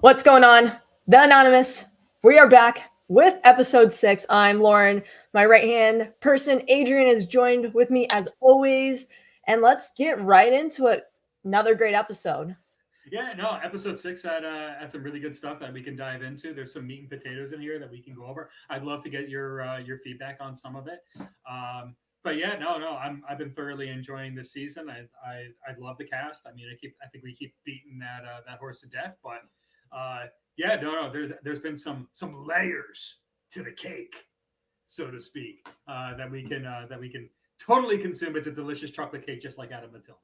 What's going on? The Anonymous. We are back with episode 6. I'm Lauren. My right hand person, Adrian, is joined with me as always. And let's get right into it. Another great episode. Yeah, no, episode 6 had some really good stuff that we can dive into. There's some meat and potatoes in here that we can go over. I'd love to get your feedback on some of it. But yeah, no, I've been thoroughly enjoying this season. I love the cast. I mean, I think we keep beating that horse to death. But yeah, no, there's been some layers to the cake, so to speak, that we can totally consume. It's a delicious chocolate cake, just like Adam Matilda.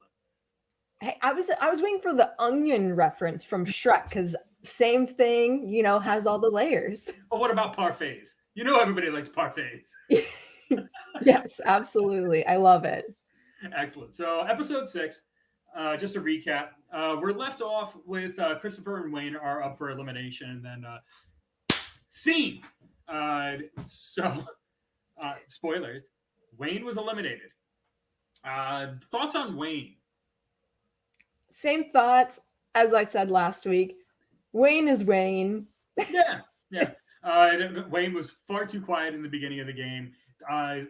Hey, I was waiting for the onion reference from Shrek because same thing, has all the layers. But what about parfaits? You know everybody likes parfaits. Yes, absolutely. I love it. Excellent. So episode 6, just a recap. We're left off with Christopher and Wayne are up for elimination, and then scene. So spoilers. Wayne was eliminated. Thoughts on Wayne? Same thoughts as I said last week. Wayne is Wayne. Yeah, yeah. Wayne was far too quiet in the beginning of the game.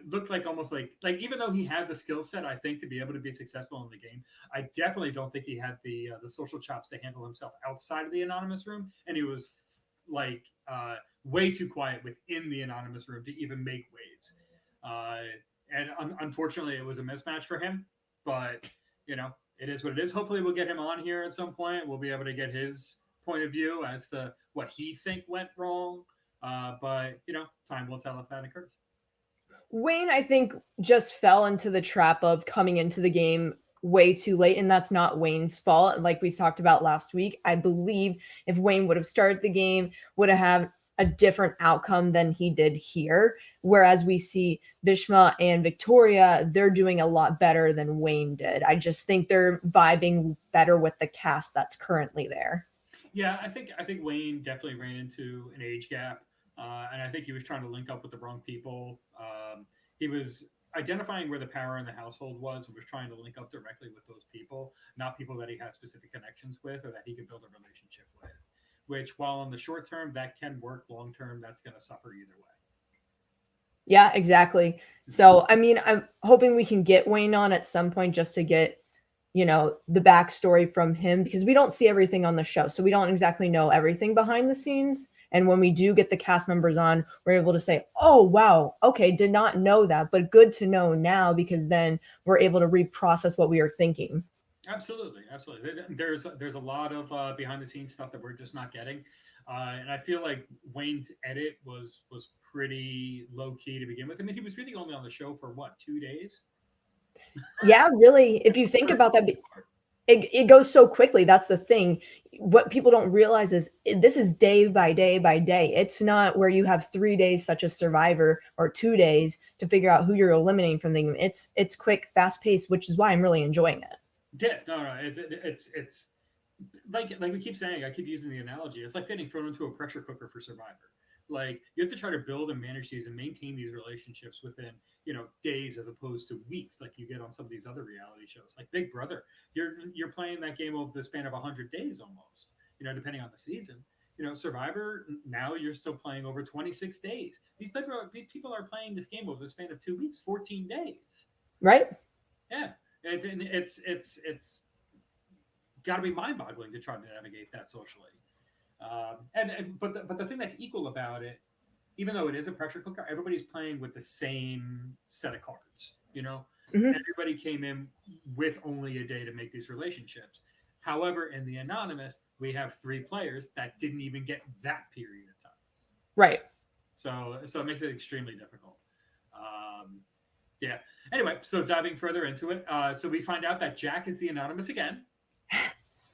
Looked like almost like even though he had the skill set, I think to be able to be successful in the game, I definitely don't think he had the social chops to handle himself outside of the anonymous room, and he was like way too quiet within the anonymous room to even make waves. Unfortunately, it was a mismatch for him. But it is what it is. Hopefully, we'll get him on here at some point. We'll be able to get his point of view as to what he think went wrong. But time will tell if that occurs. Wayne, I think, just fell into the trap of coming into the game way too late, and that's not Wayne's fault. Like we talked about last week, I believe if Wayne would have started the game, would have had a different outcome than he did here. Whereas we see Bishma and Victoria, they're doing a lot better than Wayne did. I just think they're vibing better with the cast that's currently there. Yeah, I think Wayne definitely ran into an age gap, and I think he was trying to link up with the wrong people. He was identifying where the power in the household was and was trying to link up directly with those people, not people that he had specific connections with or that he could build a relationship with. Which, while in the short term that can work, long term that's going to suffer either way. Yeah, exactly. So, I mean, I'm hoping we can get Wayne on at some point just to get, the backstory from him because we don't see everything on the show. So we don't exactly know everything behind the scenes. And when we do get the cast members on, we're able to say, oh, wow, okay, did not know that, but good to know now because then we're able to reprocess what we are thinking. Absolutely, absolutely. There's a lot of behind the scenes stuff that we're just not getting, and I feel like Wayne's edit was pretty low key to begin with. I mean, he was really only on the show for what, 2 days? Yeah, really. If you think about that, it goes so quickly. That's the thing. What people don't realize is this is day by day by day. It's not where you have 3 days, such as Survivor, or 2 days to figure out who you're eliminating from the game. It's quick, fast paced, which is why I'm really enjoying it. Yeah, no, it's like we keep saying. I keep using the analogy. It's like getting thrown into a pressure cooker for Survivor. Like you have to try to build and manage these and maintain these relationships within days as opposed to weeks, like you get on some of these other reality shows, like Big Brother. You're playing that game over the span of 100 days almost. Depending on the season. Survivor now you're still playing over 26 days. These people are playing this game over the span of 2 weeks, 14 days. Right? Yeah, it's got to be mind-boggling to try to navigate that socially. But the thing that's equal about it, even though it is a pressure cooker, everybody's playing with the same set of cards. Hmm. Everybody came in with only a day to make these relationships. However, in the anonymous, we have 3 players that didn't even get that period of time. Right. So it makes it extremely difficult. Yeah. Anyway, so diving further into it, so we find out that Jack is the anonymous again.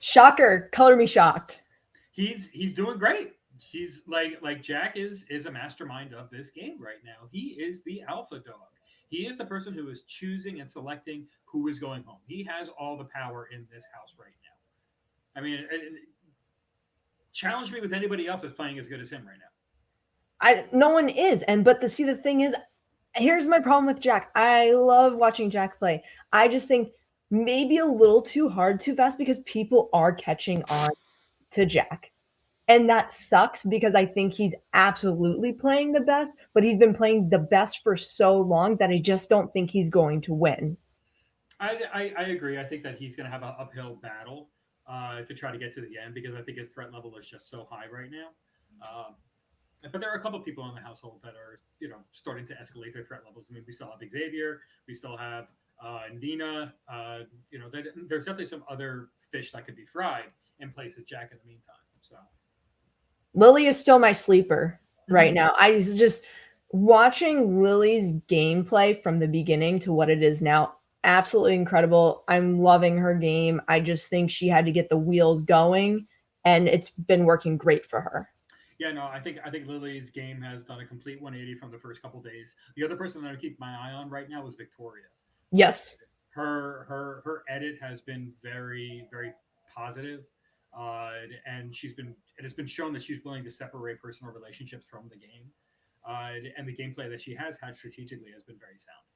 Shocker. Color me shocked. He's doing great. He's like Jack is a mastermind of this game right now. He is the alpha dog. He is the person who is choosing and selecting who is going home. He has all the power in this house right now. I mean, challenge me with anybody else that's playing as good as him right now. No one is. The thing is, here's my problem with Jack. I love watching Jack play. I just think maybe a little too hard, too fast because people are catching on to Jack. And that sucks because I think he's absolutely playing the best, but he's been playing the best for so long that I just don't think he's going to win. I agree. I think that he's going to have an uphill battle to try to get to the end because I think his threat level is just so high right now. Um, but there are a couple of people in the household that are, starting to escalate their threat levels. I mean, we still have Xavier, we still have Nina. There's definitely some other fish that could be fried in place of Jack in the meantime. So, Lily is still my sleeper right mm-hmm. now. I just watching Lily's gameplay from the beginning to what it is now, absolutely incredible. I'm loving her game. I just think she had to get the wheels going, and it's been working great for her. Yeah, no, I think Lily's game has done a complete 180 from the first couple days. The other person that I keep my eye on right now is Victoria. Uh, Yes. her edit has been very very positive, uh, and it has been shown that she's willing to separate personal relationships from the game, and the gameplay that she has had strategically has been very sound.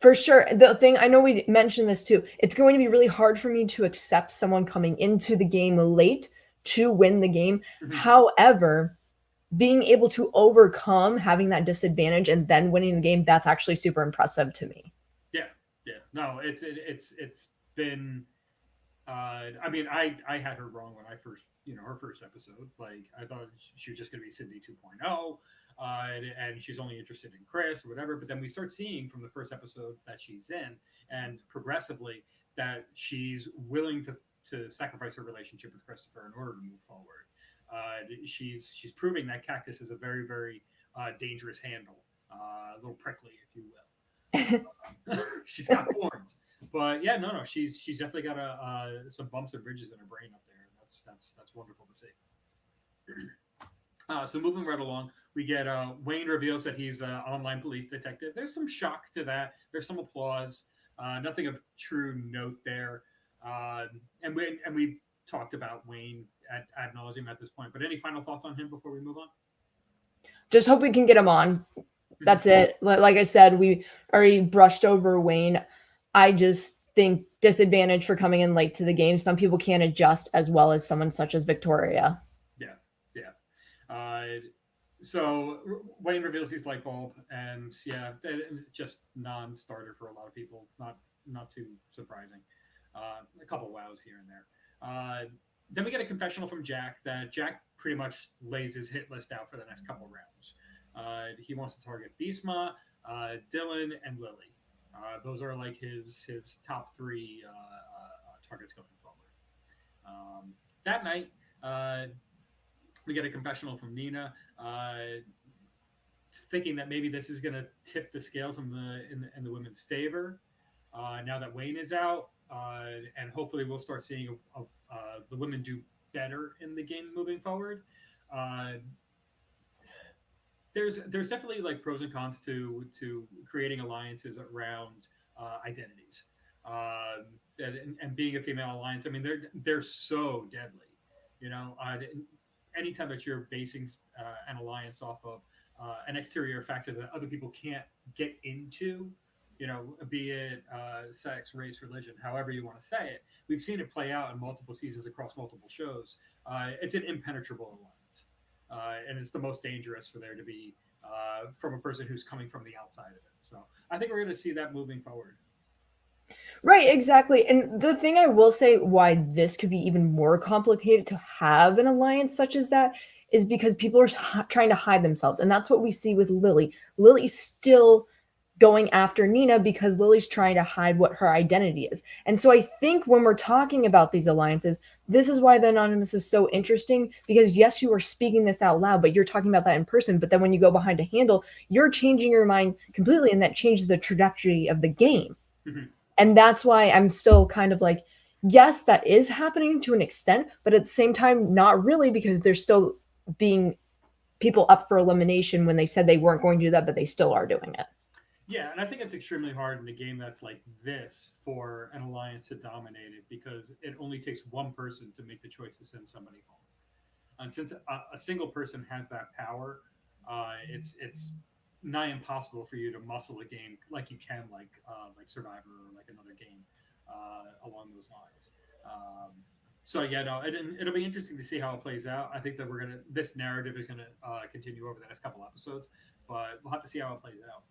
For sure. The thing I know we mentioned this too. It's going to be really hard for me to accept someone coming into the game late to win the game. Mm-hmm. However, being able to overcome having that disadvantage and then winning the game, that's actually super impressive to me. Yeah, yeah. No, it's been. I mean, I had her wrong when I first, her first episode. Like, I thought she was just going to be Sydney 2.0, and she's only interested in Chris or whatever. But then we start seeing from the first episode that she's in, and progressively that she's willing to sacrifice her relationship with Christopher in order to move forward. She's proving that Cactus is a very very dangerous handle, a little prickly, if you will. She's got thorns, but yeah, no, she's definitely got some bumps and bridges in her brain up there. That's wonderful to see. So moving right along, we get Wayne reveals that he's an online police detective. There's some shock to that. There's some applause. Nothing of true note there. And we've talked about Wayne ad nauseum at this point. But any final thoughts on him before we move on? Just hope we can get him on. Mm-hmm. That's it. Like I said, we already brushed over Wayne. I just think disadvantage for coming in late to the game. Some people can't adjust as well as someone such as Victoria. Yeah, yeah. So Wayne reveals his light bulb, and yeah, it's just non-starter for a lot of people. Not too surprising. A couple wows here and there. Then we get a confessional from Jack that Jack pretty much lays his hit list out for the next couple rounds. He wants to target Beastma, Dylan, and Lily. Those are like his top three targets going forward. That night, we get a confessional from Nina, thinking that maybe this is going to tip the scales in the women's favor. Now that Wayne is out, and hopefully we'll start seeing the women do better in the game moving forward. Uh, there's definitely like pros and cons to creating alliances around identities, and being a female alliance. I mean, they're so deadly. You know, anytime that you're basing an alliance off of an exterior factor that other people can't get into, be it sex, race, religion, however you want to say it. We've seen it play out in multiple seasons across multiple shows. It's an impenetrable alliance, and it's the most dangerous for there to be from a person who's coming from the outside of it. So I think we're going to see that moving forward. Right, exactly. And the thing I will say why this could be even more complicated to have an alliance such as that is because people are trying to hide themselves. And that's what we see with Lily. Lily's still going after Nina because Lily's trying to hide what her identity is. And so I think when we're talking about these alliances, this is why the Anonymous is so interesting because yes, you are speaking this out loud, but you're talking about that in person. But then when you go behind a handle, you're changing your mind completely, and that changes the trajectory of the game. Mm-hmm. And that's why I'm still kind of like, yes, that is happening to an extent, but at the same time, not really, because there's still being people up for elimination when they said they weren't going to do that, but they still are doing it. Yeah, and I think it's extremely hard in a game that's like this for an alliance to dominate it because it only takes one person to make the choice to send somebody home. And since a single person has that power, it's nigh impossible for you to muscle a game like you can like Survivor or like another game along those lines. So yeah, no, it'll be interesting to see how it plays out. I think that this narrative is gonna continue over the next couple episodes, but we'll have to see how it plays out.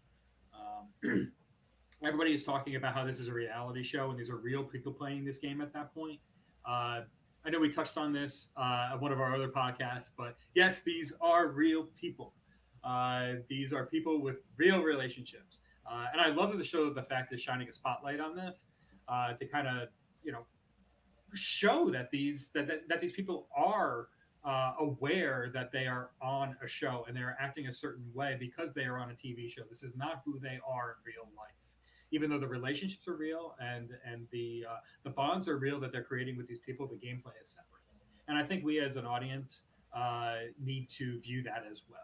Everybody is talking about how this is a reality show and these are real people playing this game at that point. Uh, I know we touched on this at one of our other podcasts, but yes, these are real people. These are people with real relationships, and I love that the show. The fact is shining a spotlight on this to kind of show that these people are aware that they are on a show and they are acting a certain way because they are on a TV show. This is not who they are in real life, even though the relationships are real and the bonds are real that they're creating with these people. The gameplay is separate, and I think we as an audience need to view that as well.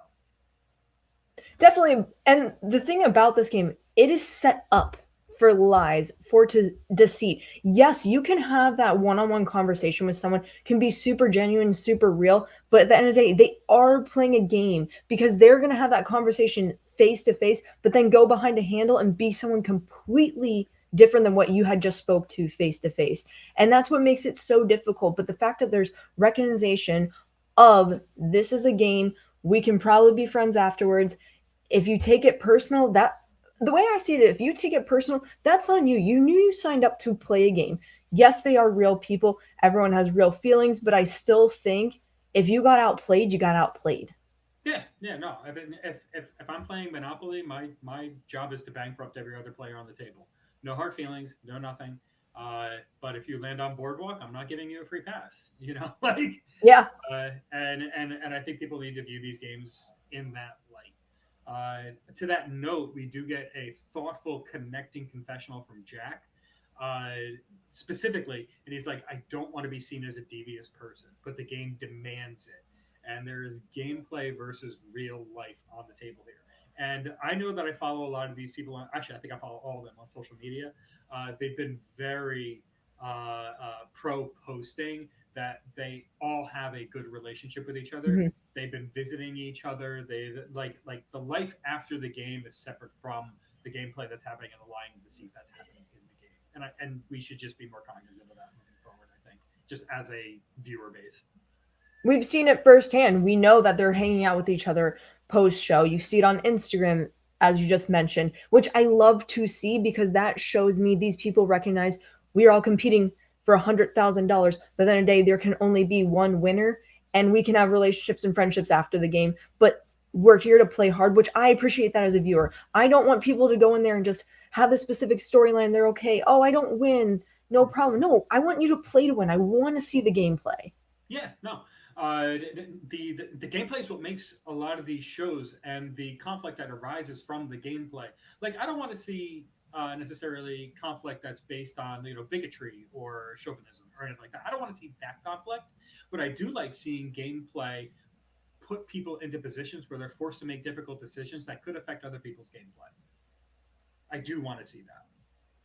Definitely. And the thing about this game, it is set up for lies, for deceit. Yes, you can have that one-on-one conversation with someone, can be super genuine, super real, but at the end of the day, they are playing a game because they're going to have that conversation face to face, but then go behind a handle and be someone completely different than what you had just spoke to face. And that's what makes it so difficult. But the fact that there's recognition of this is a game, we can probably be friends afterwards. If you take it personal, that the way I see it, if you take it personal, that's on you. You knew you signed up to play a game. Yes, they are real people. Everyone has real feelings, but I still think if you got outplayed, you got outplayed. Yeah, no. If I'm playing Monopoly, my job is to bankrupt every other player on the table. No hard feelings, no nothing. But if you land on Boardwalk, I'm not giving you a free pass. Like Yeah. and I think people need to view these games in that light. To that note, we do get a thoughtful, connecting confessional from Jack, uh, specifically, and he's like, "I don't want to be seen as a devious person, but the game demands it." And there is gameplay versus real life on the table here. And I know that I follow a lot of these people. Actually, I think I follow all of them on social media. They've been very pro posting that they all have a good relationship with each other. Mm-hmm. They've been visiting each other. They like the life after the game is separate from the gameplay that's happening and the lying deceit that's happening in the game. And we should just be more cognizant of that moving forward. I think just as a viewer base. We've seen it firsthand. We know that they're hanging out with each other post show. You see it on Instagram, as you just mentioned, which I love to see because that shows me these people recognize we are all competing for $100,000, but then a day there can only be one winner, and we can have relationships and friendships after the game. But we're here to play hard, which I appreciate that as a viewer. I don't want people to go in there and just have the specific storyline. They're okay. Oh, I don't win. No problem. No, I want you to play to win. I want to see the gameplay. Yeah, no. The gameplay is what makes a lot of these shows and the conflict that arises from the gameplay. Like, I don't want to see necessarily conflict that's based on bigotry or chauvinism or anything like that. I don't want to see that conflict, but I do like seeing gameplay put people into positions where they're forced to make difficult decisions that could affect other people's gameplay. I do want to see that.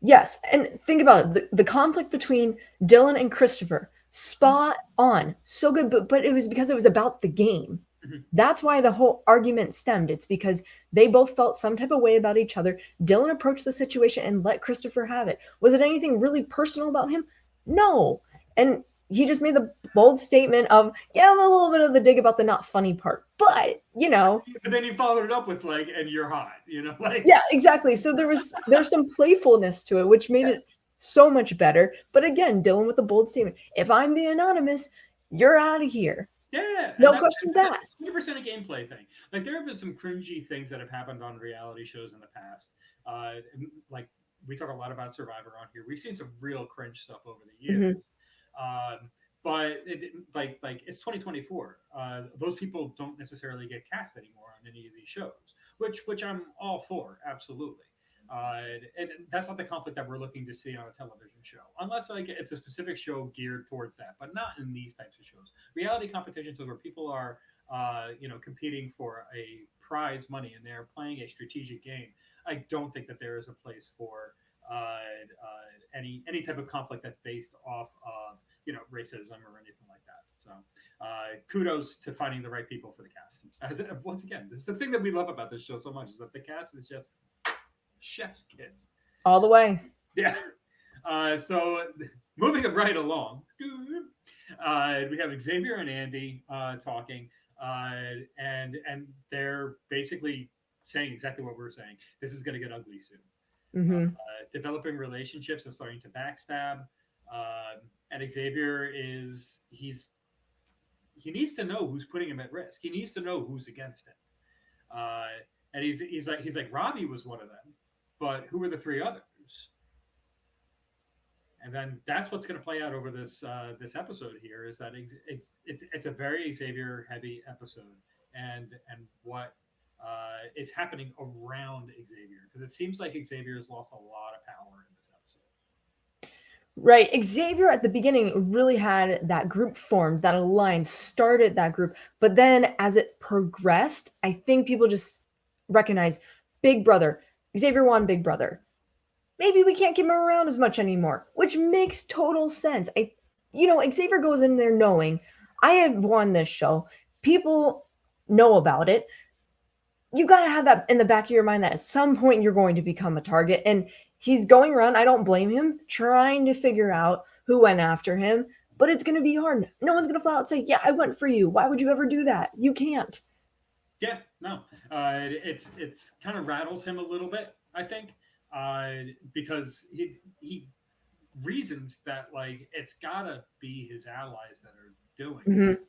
Yes, and think about it. The conflict between Dylan and Christopher, spot on, so good, but it was because it was about the game. Mhm. That's why the whole argument stemmed. It's because they both felt some type of way about each other. Dylan approached the situation and let Christopher have it. Was it anything really personal about him? No. And he just made the bold statement of, yeah, a little bit of the dig about the not funny part. But, But then he followed it up with like, "And you're hot," like. yeah, exactly. So there's some playfulness to it, which made it so much better. But again, Dylan with a bold statement. If I'm the anonymous, you're out of here. Yeah, and No questions asked. 100% a gameplay thing. Like there have been some cringy things that have happened on reality shows in the past. Like we talk a lot about Survivor on here. We've seen some real cringe stuff over the years. Mhm. But like it's 2024. Those people don't necessarily get cast anymore on any of these shows, which I'm all for, absolutely. And that's not the conflict that we're looking to see on a television show, unless like it's a specific show geared towards that, but not in these types of shows. Reality competitions where people are, competing for a prize money and they're playing a strategic game. I don't think that there is a place for any type of conflict that's based off of racism or anything like that. So kudos to finding the right people for the cast. Once again, this is the thing that we love about this show so much is that the cast is just chef's kiss. All the way. Yeah. So moving right along, We have Xavier and Andy talking, and they're basically saying exactly what we're saying. This is going to get ugly soon. Hmm. Developing relationships and starting to backstab. And Xavier he needs to know who's putting him at risk. He needs to know who's against him. Uh, and he's like Robbie was one of them, but who were the three others? And then that's what's going to play out over this episode here is that it's a very Xavier heavy episode, and what is happening around Xavier, because it seems like Xavier has lost a lot of power in this episode. Right. Xavier at the beginning really had that group formed, that alliance, started that group. But then as it progressed, I think people just recognize Big Brother. Xavier won Big Brother. Maybe we can't keep him around as much anymore, which makes total sense. Xavier goes in there knowing I have won this show. People know about it. You got to have that in the back of your mind that at some point you're going to become a target. And he's going around, I don't blame him, trying to figure out who went after him. But it's going to be hard. No one's going to flat out say, yeah, I went for you. Why would you ever do that? You can't. Yeah, no, it's kind of rattles him a little bit, I think, because he reasons that like it's gotta be his allies that are doing it,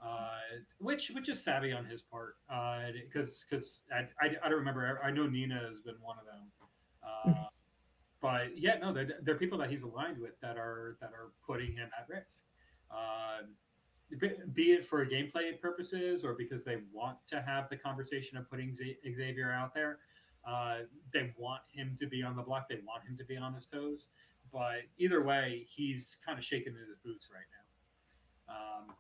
Mm-hmm. which is savvy on his part, because I don't remember. I know Nina has been one of them, but yeah, no, they're people that he's aligned with that are putting him at risk. Uh, be it for gameplay purposes or because they want to have the conversation of putting Xavier out there. Uh, they want him to be on the block. They want him to be on his toes. But either way, he's kind of shaking in his boots right now.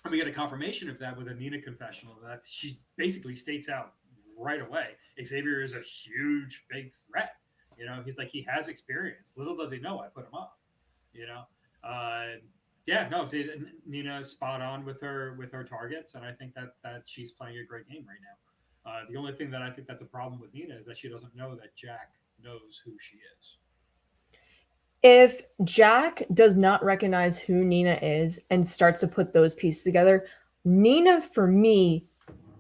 And we get a confirmation of that with a Nina confessional that she basically states out right away Xavier is a huge, big threat. He's like, he has experience. Little does he know I put him up. You know, uh, yeah, no, Nina's spot on with her targets, and I think that she's playing a great game right now. The only thing that I think that's a problem with Nina is that she doesn't know that Jack knows who she is. If Jack does not recognize who Nina is and starts to put those pieces together, Nina, for me,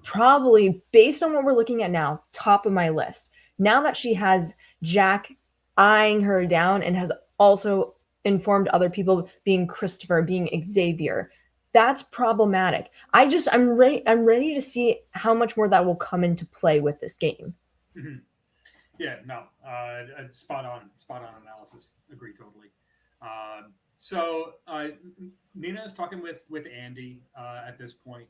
probably based on what we're looking at now, top of my list. Now that she has Jack eyeing her down and has also informed other people, being Christopher, being Xavier, that's problematic. I'm ready to see how much more that will come into play with this game. Yeah, no, spot on analysis. Agree totally. So Nina is talking with Andy at this point,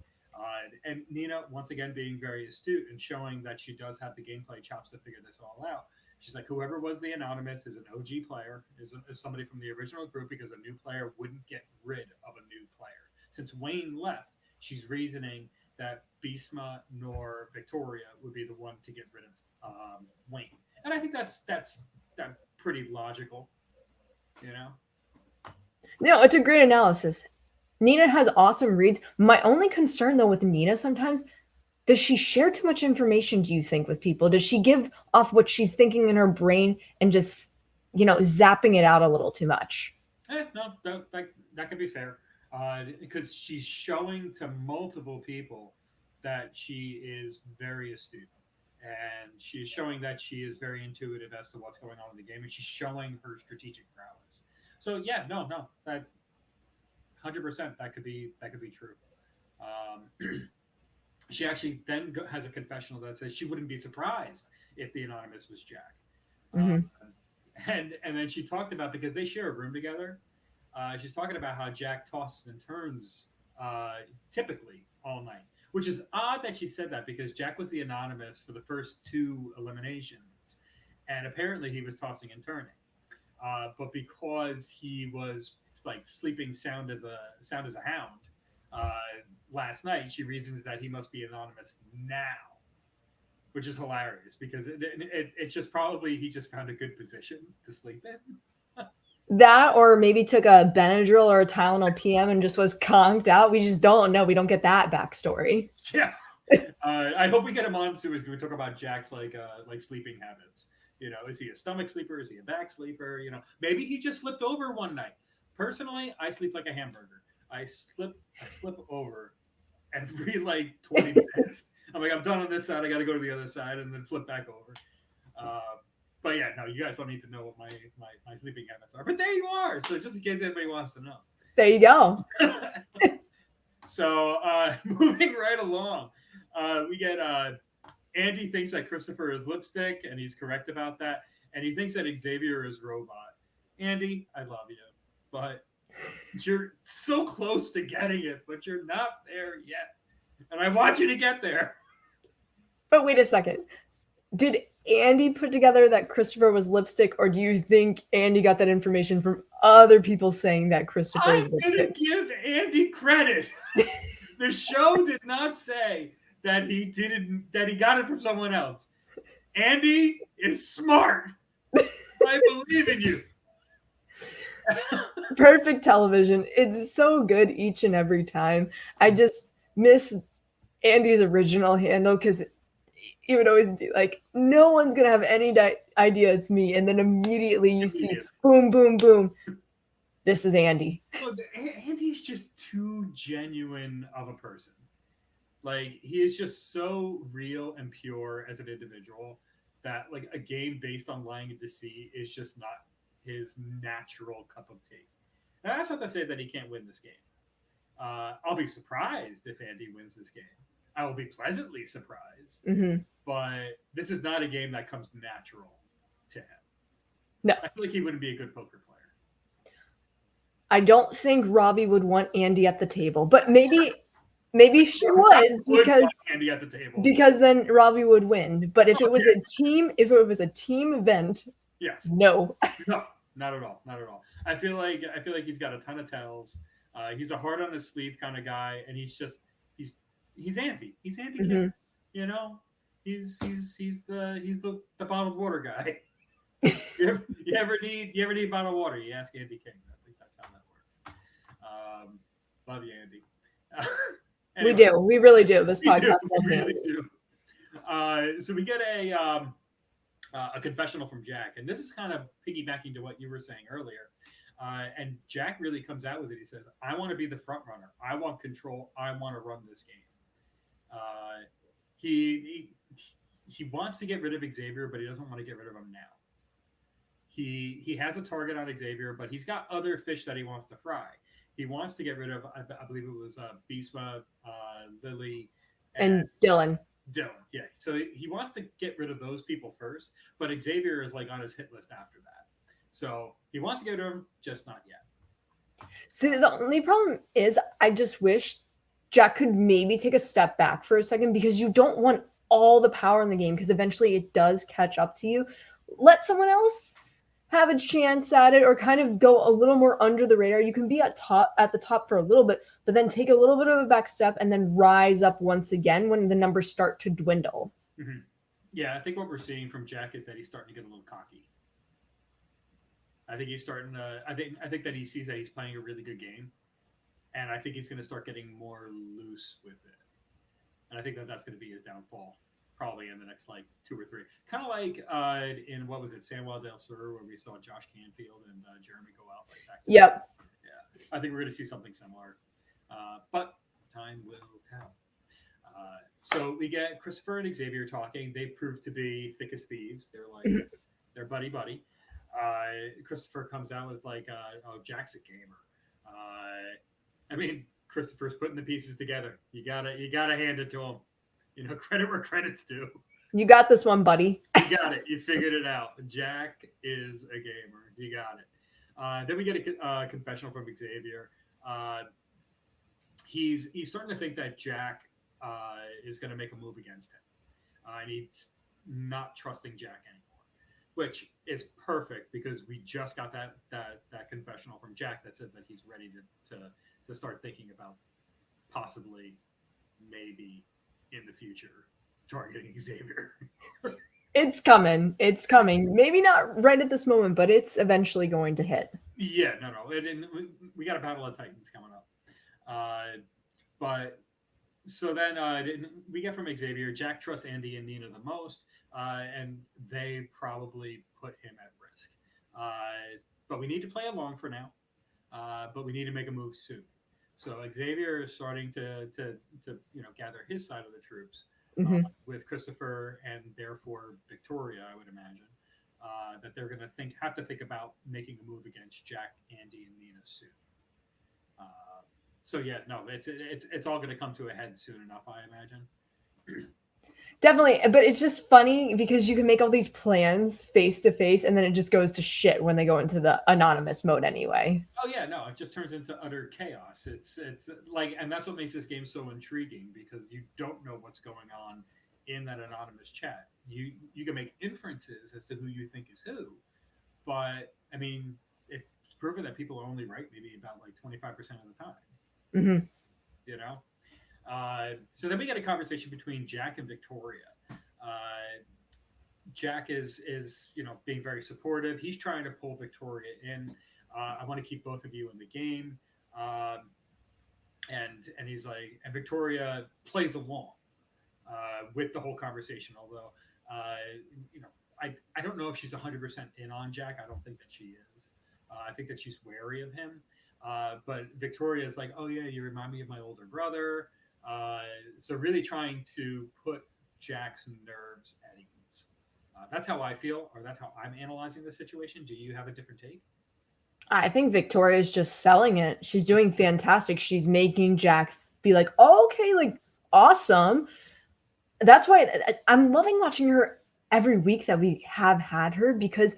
and Nina once again being very astute and showing that she does have the gameplay chops to figure this all out. She's like, whoever was the anonymous is an OG player, is somebody from the original group because a new player wouldn't get rid of a new player. Since Wayne left, she's reasoning that Bisma nor Victoria would be the one to get rid of Wayne, and I think that pretty logical, you know. No, it's a great analysis. Nina has awesome reads. My only concern though with Nina sometimes, does she share too much information, do you think, with people? Does she give off what she's thinking in her brain and just, zapping it out a little too much? No, that could be fair, because she's showing to multiple people that she is very astute, and she's showing that she is very intuitive as to what's going on in the game, and she's showing her strategic prowess. So yeah, no, that 100% that could be true. Um, she actually then has a confessional that says she wouldn't be surprised if the anonymous was Jack. Uh, Hmm. and then she talked about, because they share a room together. She's talking about how Jack tosses and turns uh, typically all night, which is odd that she said that because Jack was the anonymous for the first two eliminations, and apparently he was tossing and turning. But because he was like sleeping sound as a hound uh, last night, she reasons that he must be anonymous now, which is hilarious because it's just probably he just found a good position to sleep in. That, or maybe took a Benadryl or a Tylenol PM and just was conked out. We just don't know. We don't get that backstory. Yeah. I hope we get him on too as we talk about Jack's like sleeping habits. Is he a stomach sleeper? Is he a back sleeper? Maybe he just flipped over one night. personally, I sleep like a hamburger. I flip over every like 20 minutes. I'm like, I'm done on this side. I got to go to the other side and then flip back over. Uh, but yeah, no, you guys don't need to know what my sleeping habits are. But there you are. So just in case anybody wants to know. There you go. So moving right along, we get Andy thinks that Christopher is lipstick, and he's correct about that. And he thinks that Xavier is robot. Andy, I love you, but you're so close to getting it, but you're not there yet. And I want you to get there. But wait a second. Did Andy put together that Christopher was lipstick, or do you think Andy got that information from other people saying that Christopher is I'm lipstick? going to give Andy credit. The show did not say that he got it from someone else. Andy is smart. I believe in you. Perfect television. It's so good each and every time. I just miss Andy's original handle because he would always be like, no one's going to have any idea it's me. And then immediately you see boom, boom, boom. This is Andy. Well, Andy's just too genuine of a person. Like, he is just so real and pure as an individual that, like, a game based on lying and deceit is just not his natural cup of tea. Now, that's not to say that he can't win this game. I'll be surprised if Andy wins this game. I will be pleasantly surprised. Mm-hmm. But this is not a game that comes natural to him. No. I feel like he wouldn't be a good poker player. I don't think Robbie would want Andy at the table, but maybe she would Andy at the table because then Robbie would win. But if it was a team event, yes, no, not at all. I feel like he's got a ton of tells. He's a heart on his sleeve kind of guy, and he's Andy. He's Andy mm-hmm. King. You know, he's the bottled water guy. you ever need bottled water? You ask Andy King. I think that's how that works. Love you, Andy. Anyway, we do. We really do. This podcast loves Andy. So we get a confessional from Jack, and this is kind of piggybacking to what you were saying earlier. And Jack really comes out with it. He says, "I want to be the front runner. I want control. I want to run this game." He wants to get rid of Xavier, but he doesn't want to get rid of him now. He has a target on Xavier, but he's got other fish that he wants to fry. He wants to get rid of, I believe it was Bisma, Lily, and Dylan. Yeah. So he wants to get rid of those people first, but Xavier is like on his hit list after that. So he wants to get rid of him, just not yet. See, the only problem is I just wish Jack could maybe take a step back for a second because you don't want all the power in the game because eventually it does catch up to you. Let someone else have a chance at it or kind of go a little more under the radar. You can be at the top for a little bit, but then take a little bit of a back step and then rise up once again when the numbers start to dwindle. Mm-hmm. Yeah, I think what we're seeing from Jack is that he's starting to get a little cocky. I think he's starting to. I think that he sees that he's playing a really good game, and I think he's going to start getting more loose with it. And I think that that's going to be his downfall, probably in the next like 2 or 3. Kind of like in what was it, Samuel Del Sur, where we saw Josh Canfield and Jeremy go out like that. Yep. Yeah, I think we're going to see something similar, but time will tell. So we get Christopher and Xavier talking. They prove to be thick as thieves. They're like they're buddy. Christopher comes out with like, "Oh, Jack's a gamer." I mean, Christopher's putting the pieces together. You gotta hand it to him. You know, credit where credit's due. You got this one, buddy. You got it. You figured it out. Jack is a gamer. You got it. Then we get a confessional from Xavier. He's starting to think that Jack is going to make a move against him. And he's not trusting Jack anymore, which is perfect because we just got that confessional from Jack that said that he's ready to start thinking about possibly, maybe in the future, targeting Xavier. It's coming. Maybe not right at this moment, but it's eventually going to hit. Yeah, no. We got a Battle of Titans coming up. But so then we get from Xavier, Jack trusts Andy and Nina the most, and they probably put him at risk. But we need to play along for now. but we need to make a move soon. So Xavier is starting to gather his side of the troops Hmm. with Christopher and therefore Victoria, I would imagine. That they're going to have to think about making a move against Jack, Andy, and Nina soon. Uh, so yeah, no, it's all going to come to a head soon enough, I imagine. Definitely, but it's just funny because you can make all these plans face to face, and then it just goes to shit when they go into the anonymous mode anyway. Oh yeah, no, it just turns into utter chaos. It's like, and that's what makes this game so intriguing because you don't know what's going on in that anonymous chat. You can make inferences as to who you think is who, but I mean, it's proven that people are only right maybe about like 25% of the time. Hmm. You know, so then we get a conversation between Jack and Victoria. Jack is being very supportive. He's trying to pull Victoria in. I want to keep both of you in the game, um, and he's like, and Victoria plays along with the whole conversation. Although, uh, you know, I don't know if she's 100% in on Jack. I don't think that she is. I think that she's wary of him. But Victoria is like, oh yeah, you remind me of my older brother. Uh, so really trying to put Jack's nerves at ease. That's how I feel, or that's how I'm analyzing the situation. Do you have a different take? I think Victoria's just selling it. She's doing fantastic. She's making Jack be like, oh, okay, like awesome. That's why I'm loving watching her every week that we have had her because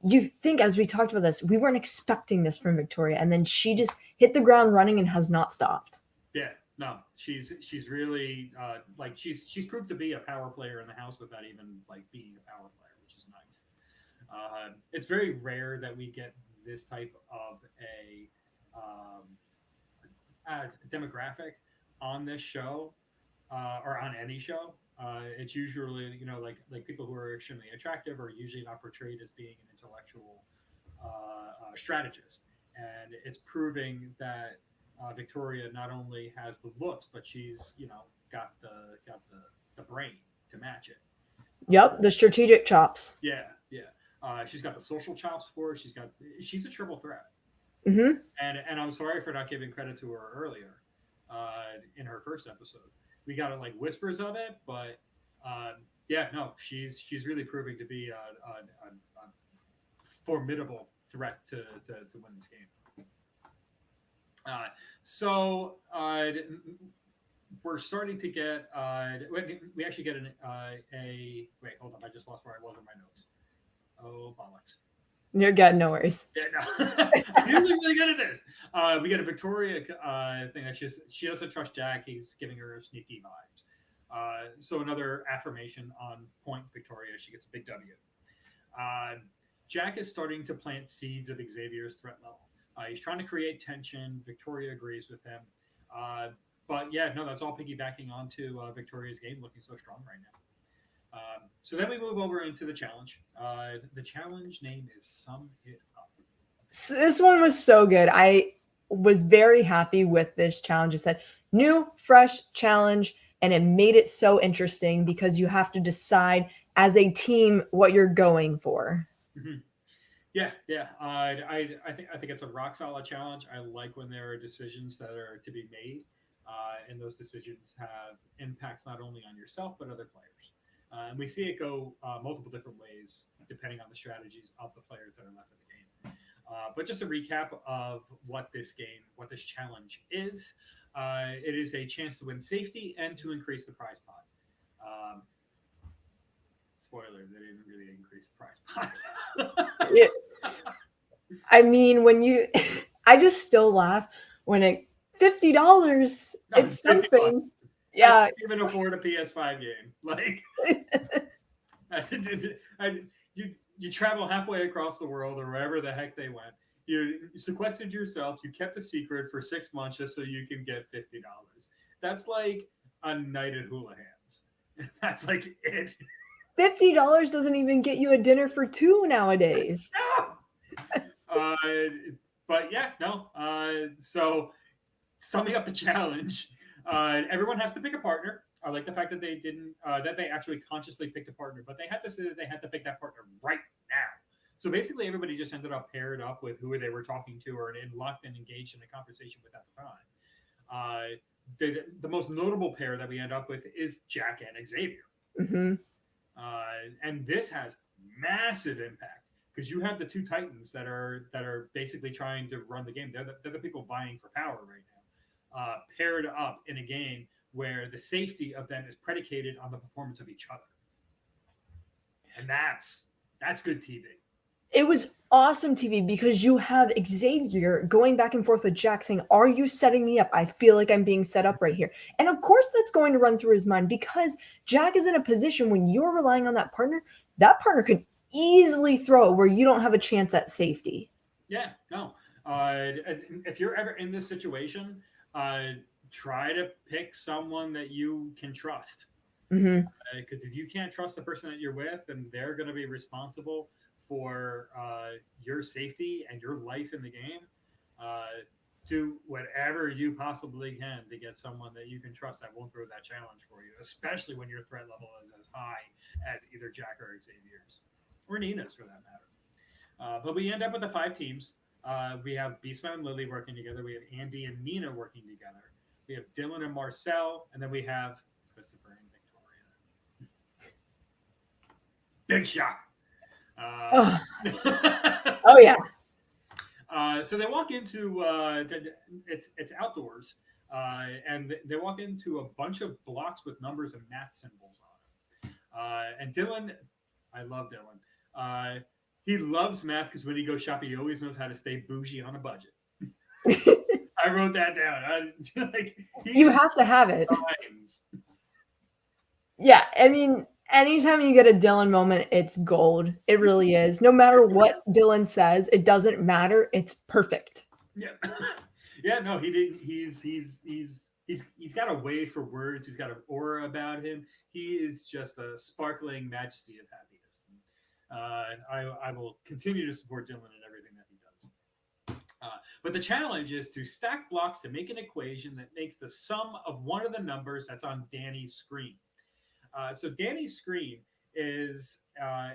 you think, as we talked about this, we weren't expecting this from Victoria, and then she just hit the ground running and has not stopped. Yeah, no, she's really like she's proved to be a power player in the house without even like being a power player, which is nice. It's very rare that we get this type of um, a demographic on this show or on any show. It's usually like people who are extremely attractive are usually not portrayed as being an intellectual strategist, and it's proving that Victoria not only has the looks, but she's got the brain to match it. Yep, the strategic chops. Yeah, yeah. She's got the social chops for it. She's a triple threat. Hmm. And I'm sorry for not giving credit to her earlier in her first episode. We got like whispers of it, but yeah, no, she's really proving to be a formidable threat to win this game. Uh, so we're starting to get we actually get a wait, hold on, I just lost where I was in my notes. Oh bollocks. You're good, no worries. Yeah, no. I'm usually really good at this. We get a Victoria thing that she doesn't trust Jack. He's giving her sneaky vibes. So another affirmation on point, Victoria. She gets a big W. Uh, Jack is starting to plant seeds of Xavier's threat level. He's trying to create tension. Victoria agrees with him. Uh, but yeah, no, that's all piggybacking onto Victoria's game looking so strong right now. So then we move over into the challenge. The challenge name is Sum It Up. This one was so good. I was very happy with this challenge. It said new, fresh challenge, and it made it so interesting because you have to decide as a team what you're going for. Mm-hmm. Yeah, yeah. I think it's a rock solid challenge. I like when there are decisions that are to be made, and those decisions have impacts not only on yourself but other players. And we see it go multiple different ways depending on the strategies of the players that are left in the game. But just a recap of what this challenge is. It is a chance to win safety and to increase the prize pot. Um, Spoiler: they didn't really increase the prize pot. It, I mean, when you, I just still laugh when it $50. No, It's 51. something. I Yeah. can't even afford a PS5 game. Like, you travel halfway across the world or wherever the heck they went. You sequestered yourself. You kept a secret for 6 months just so you can get $50. That's like a night at Hula Hands. That's like it. $50 doesn't even get you a dinner for two nowadays. No. Uh, but yeah, no. So summing up the challenge, everyone has to pick a partner. I like the fact that they actually consciously picked a partner, but they had to say that they had to pick that partner right now. So basically, everybody just ended up paired up with who they were talking to or in locked and engaged in a conversation with at the time. The most notable pair that we end up with is Jack and Xavier. Mm-hmm. And this has massive impact because you have the two titans that are basically trying to run the game. They're the people vying for power right now, paired up in a game where the safety of them is predicated on the performance of each other, and that's good TV. It was awesome TV because you have Xavier going back and forth with Jack saying, "Are you setting me up? I feel like I'm being set up right here." And of course, that's going to run through his mind because Jack is in a position when you're relying on that partner could easily throw it where you don't have a chance at safety. Yeah, no. Uh, if you're ever in this situation, uh, try to pick someone that you can trust. Mm-hmm. Because if you can't trust the person that you're with, then they're going to be responsible for your safety and your life in the game. Uh, do whatever you possibly can to get someone that you can trust that won't throw that challenge for you, especially when your threat level is as high as either Jack or Xavier's, or Nina's for that matter. But we end up with the five teams. We have Beastman and Lily working together. We have Andy and Nina working together. We have Dylan and Marcel, and then we have Christopher and Victoria. Big shock. Oh, Uh, oh yeah. so they walk into it's outdoors, and they walk into a bunch of blocks with numbers and math symbols on them. And Dylan, I love Dylan. He loves math because when he goes shopping, he always knows how to stay bougie on a budget. I wrote that down. Like You have to have it. signs. Yeah, I mean, anytime you get a Dylan moment, it's gold. It really is. No matter what Dylan says, it doesn't matter. It's perfect. Yeah, yeah. No, he didn't. He's got a way for words. He's got an aura about him. He is just a sparkling majesty of happiness. I will continue to support Dylan in everything that he does. But the challenge is to stack blocks to make an equation that makes the sum of one of the numbers that's on Danny's screen. So Danny's screen is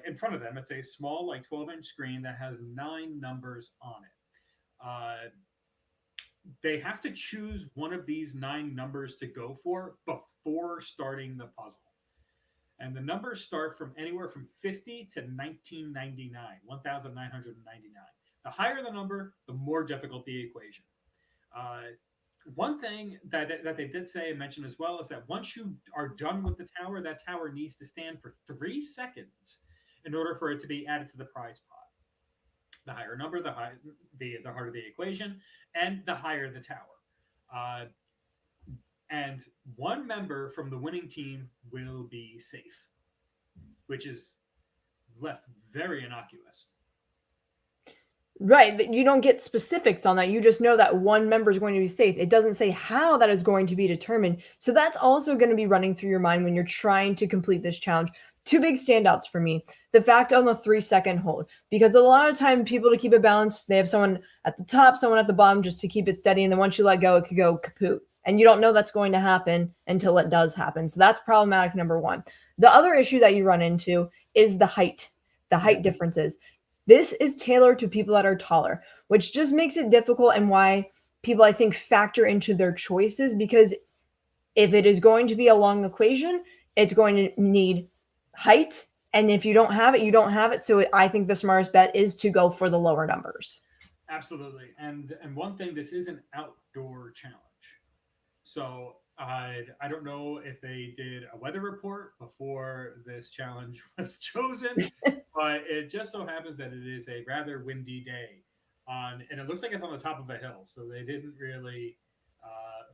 in front of them. It's a small, like 12-inch screen that has 9 numbers on it. They have to choose one of these 9 numbers to go for before starting the puzzle. And the numbers start from anywhere from 50 to 1999, 1999. The higher the number, the more difficult the equation. Uh, One thing that they did say and mention as well is that once you are done with the tower, that tower needs to stand for 3 seconds in order for it to be added to the prize pot. The higher number, the harder the equation, and the higher the tower. Uh, and one member from the winning team will be safe, which is left very innocuous. Right. You don't get specifics on that. You just know that one member is going to be safe. It doesn't say how that is going to be determined. So that's also going to be running through your mind when you're trying to complete this challenge. Two big standouts for me. The fact on the 3-second hold, because a lot of time people to keep it balanced, they have someone at the top, someone at the bottom just to keep it steady. And then once you let go, it could go kaput. And you don't know that's going to happen until it does happen. So that's problematic number one. The other issue that you run into is the height differences. This is tailored to people that are taller, which just makes it difficult and why people, I think, factor into their choices because if it is going to be a long equation, it's going to need height. And if you don't have it, you don't have it. So I think the smartest bet is to go for the lower numbers. Absolutely. And one thing, this is an outdoor challenge. So I don't know if they did a weather report before this challenge was chosen, but it just so happens that it is a rather windy day and it looks like it's on the top of a hill. So they didn't really,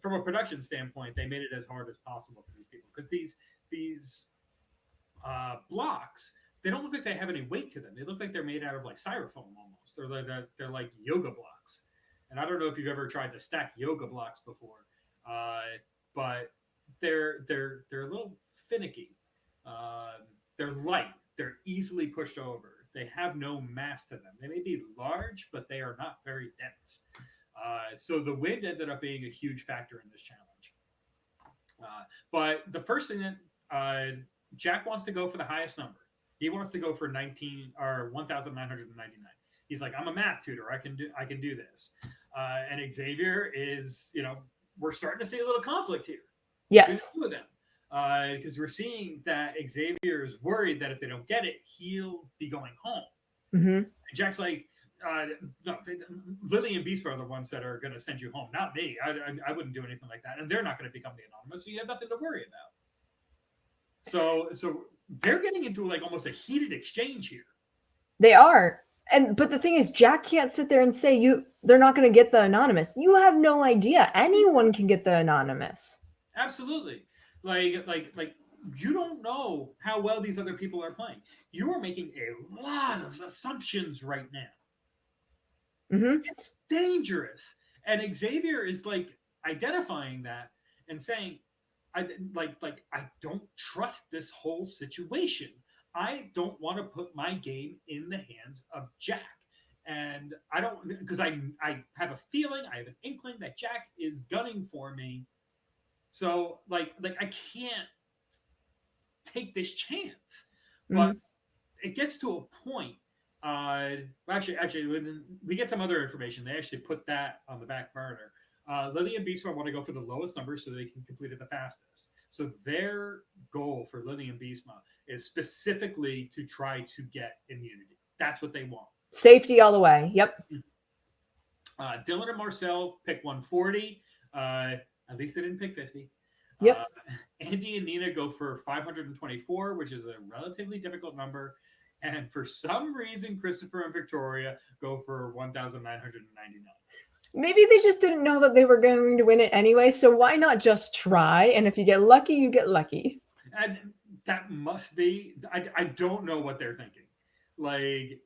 from a production standpoint, they made it as hard as possible for these people because these blocks, they don't look like they have any weight to them. They look like they're made out of like styrofoam almost, or they're like yoga blocks. And I don't know if you've ever tried to stack yoga blocks before, but they're a little finicky. They're light. They're easily pushed over. They have no mass to them. They may be large, but they are not very dense. So the wind ended up being a huge factor in this challenge. But the first thing that Jack wants to go for the highest number. He wants to go for 1,999. He's like, I'm a math tutor. I can do this. And Xavier is, we're starting to see a little conflict here between the Yes. two of them. Because we're seeing that Xavier is worried that if they don't get it, he'll be going home. Mm-hmm. And Jack's like, no, Lily and Beast are the ones that are going to send you home, not me. I wouldn't do anything like that, and they're not going to become the Anonymous, so you have nothing to worry about. So they're getting into like almost a heated exchange here. They are. But the thing is, Jack can't sit there and say they're not going to get the Anonymous. You have no idea. Anyone can get the Anonymous. Absolutely. Like you don't know how well these other people are playing. You are making a lot of assumptions right now. Mm-hmm. It's dangerous. And Xavier is like identifying that and saying, I don't trust this whole situation. I don't want to put my game in the hands of Jack. And I don't, because I have a feeling, I have an inkling that Jack is gunning for me. So like I can't take this chance. But Mm-hmm. it gets to a point. Actually, when we get some other information, they actually put that on the back burner. Lily and Beastma want to go for the lowest number so they can complete it the fastest. So their goal for Lily and Beastma is specifically to try to get immunity. That's what they want. Safety all the way. Yep. Dylan and Marcel pick 140. At least they didn't pick 50. Yep. Andy and Nina go for 524, which is a relatively difficult number. And for some reason, Christopher and Victoria go for 1,999. Maybe they just didn't know that they were going to win it anyway, so why not just try? And if you get lucky, you get lucky. And that must be, I don't know what they're thinking. Like,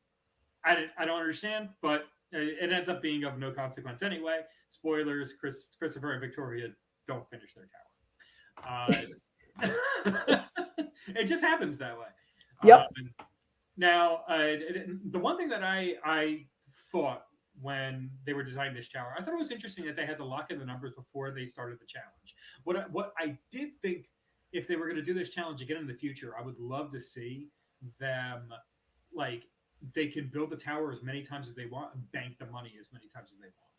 I don't understand, but it ends up being of no consequence anyway. Spoilers, Christopher and Victoria don't finish their tower. It just happens that way. Yep. Now, the one thing that I thought when they were designing this tower, I thought it was interesting that they had to lock in the numbers before they started the challenge. What I did think, if they were going to do this challenge again in the future, I would love to see them, like, they can build the tower as many times as they want and bank the money as many times as they want.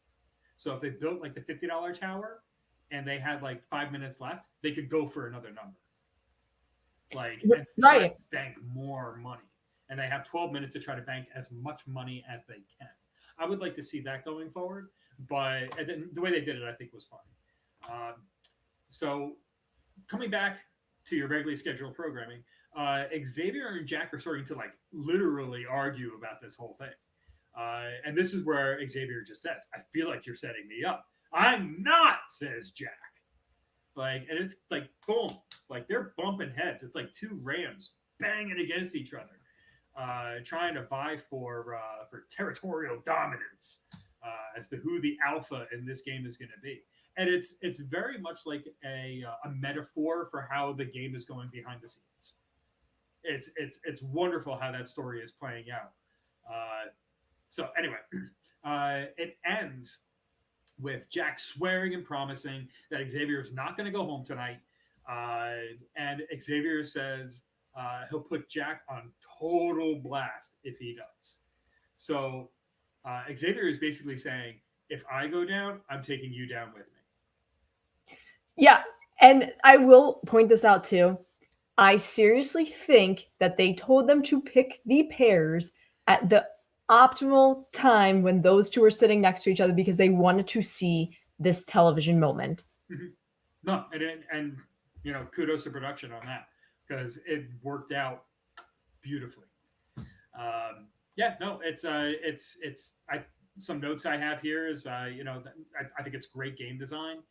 So if they built like the $50 tower and they had like 5 minutes left, they could go for another number. Like, and try to bank more money. And they have 12 minutes to try to bank as much money as they can. I would like to see that going forward, but the way they did it, I think, was fun. So coming back to your regularly scheduled programming, Xavier and Jack are starting to like literally argue about this whole thing. And this is where Xavier just says, I feel like you're setting me up. I'm not, says Jack. Like, and it's like, boom, like they're bumping heads. It's like two rams banging against each other, trying to vie for territorial dominance as to who the alpha in this game is going to be. And it's very much like a metaphor for how the game is going behind the scenes. It's wonderful how that story is playing out. So anyway, it ends with Jack swearing and promising that Xavier is not going to go home tonight. And Xavier says he'll put Jack on total blast if he does. So Xavier is basically saying, if I go down, I'm taking you down with me. Yeah. And I will point this out too. I seriously think that they told them to pick the pairs at the optimal time when those two are sitting next to each other because they wanted to see this television moment. Mm-hmm. No, and you know, kudos to production on that because it worked out beautifully. Yeah, no, it's some notes I have here is you know, I think it's great game design.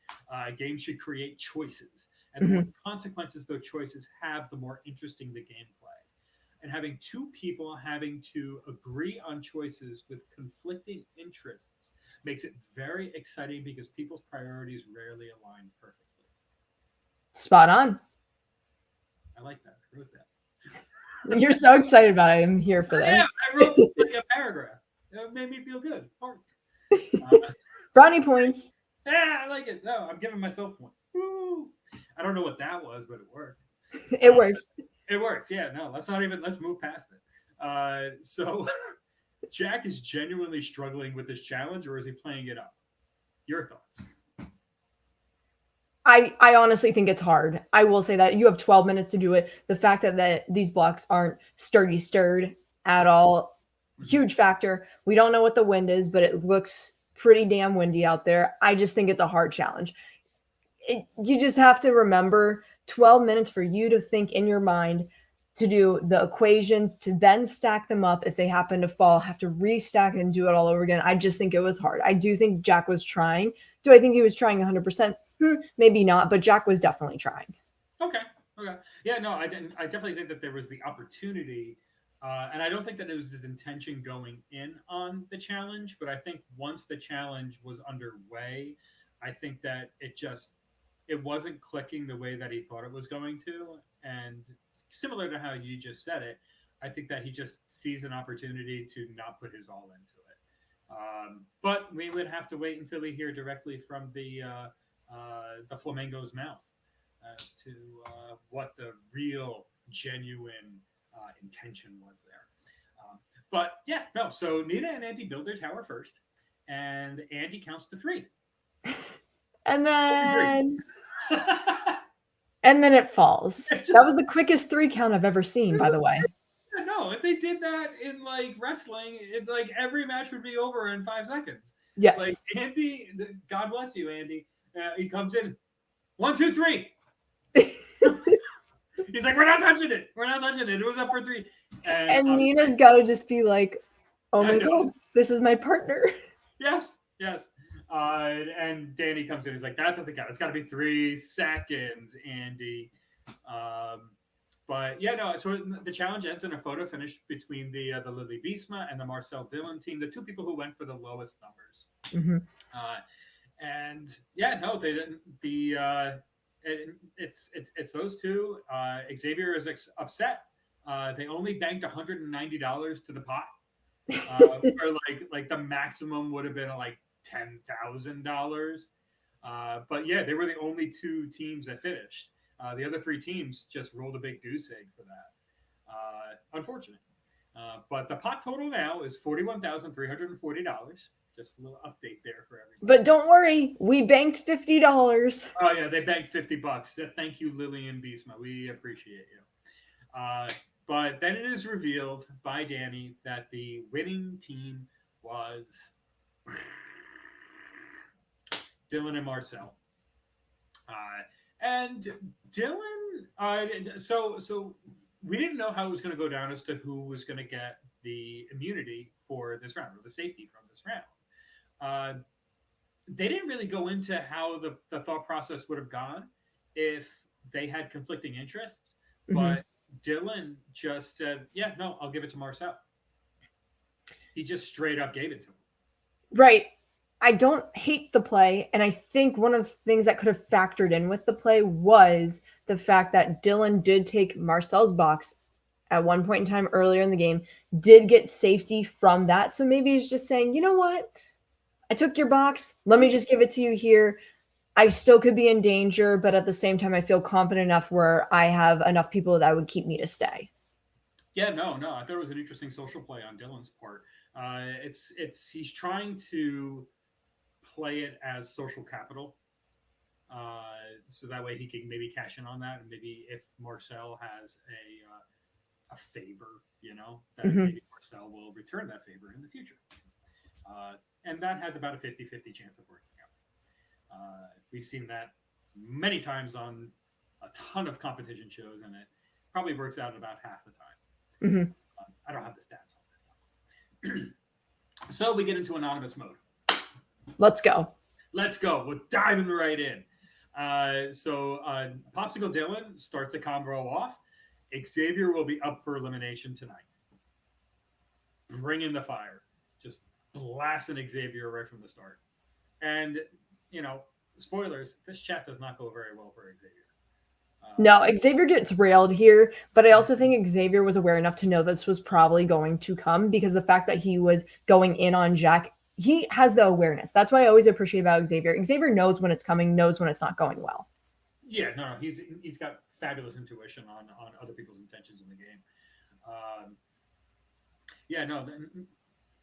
Games should create choices, and the more consequences those choices have, the more interesting the gameplay. And having two people having to agree on choices with conflicting interests makes it very exciting because people's priorities rarely align perfectly. Spot on. I like that. I wrote that. You're so excited about it. I'm here for this. Yeah, I wrote like a paragraph. It made me feel good. Brownie points. Yeah, I like it. No, I'm giving myself points. Woo! I don't know what that was, but it worked. It works. It works. Yeah, no, let's move past it. So Jack is genuinely struggling with this challenge, or is he playing it up? Your thoughts? I honestly think it's hard. I will say that you have 12 minutes to do it. The fact that these blocks aren't stirred at all, Mhm. huge factor. We don't know what the wind is, but it looks pretty damn windy out there. I just think it's a hard challenge. You just have to remember 12 minutes for you to think in your mind, to do the equations, to then stack them up. If they happen to fall, have to restack and do it all over again. I just think it was hard. I do think Jack was trying. Do I think he was trying 100%? Maybe not, but Jack was definitely trying. Okay. Okay. Yeah. No, I didn't. I definitely think that there was the opportunity, and I don't think that it was his intention going in on the challenge. But I think once the challenge was underway, I think that it wasn't clicking the way that he thought it was going to, and similar to how you just said it, I think that he just sees an opportunity to not put his all into it. But we would have to wait until we hear directly from the flamingo's mouth as to what the real, genuine intention was there. But yeah, no. So Nina and Andy build their tower first, and Andy counts to three. And then Three. and then it falls. Just, That was the quickest 3 count I've ever seen, by the way. no, if they did that in like wrestling, like every match would be over in 5 seconds. Yes. Like Andy, God bless you, Andy. He comes in, 1, 2, 3. He's like, we're not touching it. We're not touching it. It was up for 3. And Nina's got to just be like, oh my God, this is my partner. Yes, yes. And Danny comes in. He's like, that doesn't count. It's got to be 3 seconds, Andy. But yeah, no. So the challenge ends in a photo finish between the Lily Beastma and the Marcel Dillon team, the two people who went for the lowest numbers. Mm-hmm. And yeah, no, they didn't. It's those two. Xavier is upset. They only banked $190 to the pot. Or like the maximum would have been like $10,000. But yeah, they were the only 2 teams that finished. The other 3 teams just rolled a big goose egg for that. Unfortunate. But the pot total now is $41,340. Just a little update there for everybody. But don't worry, we banked $50. Oh yeah, they banked $50. Thank you, Lillian Beastma. We appreciate you. But then it is revealed by Danny that the winning team was Dylan and Marcel. And Dylan, so we didn't know how it was going to go down as to who was going to get the immunity for this round or the safety from this round. They didn't really go into how the thought process would have gone if they had conflicting interests, but Dylan just said, yeah, no, I'll give it to Marcel. He just straight up gave it to him. Right. I don't hate the play. And I think one of the things that could have factored in with the play was the fact that Dylan did take Marcel's box at one point in time earlier in the game, did get safety from that. So maybe he's just saying, you know what? I took your box. Let me just give it to you here. I still could be in danger, but at the same time, I feel confident enough where I have enough people that would keep me to stay. Yeah, no. I thought it was an interesting social play on Dylan's part. He's trying to play it as social capital, so that way he can maybe cash in on that, and maybe if Marcel has a favor, that maybe Marcel will return that favor in the future. And that has about a 50-50 chance of working out. We've seen that many times on a ton of competition shows, and it probably works out about half the time. I don't have the stats on that. So we get into anonymous mode. Let's go. We're diving right in. So Popsicle Dylan starts the combo off. Xavier will be up for elimination tonight. Bring in the fire. Just blasting Xavier right from the start. And, spoilers, this chat does not go very well for Xavier. No, Xavier gets railed here, but I also think Xavier was aware enough to know this was probably going to come, because the fact that he was going in on Jack, he has the awareness. That's what I always appreciate about Xavier. Xavier knows when it's coming, knows when it's not going well. Yeah, no, he's got fabulous intuition on other people's intentions in the game. Um, yeah, no,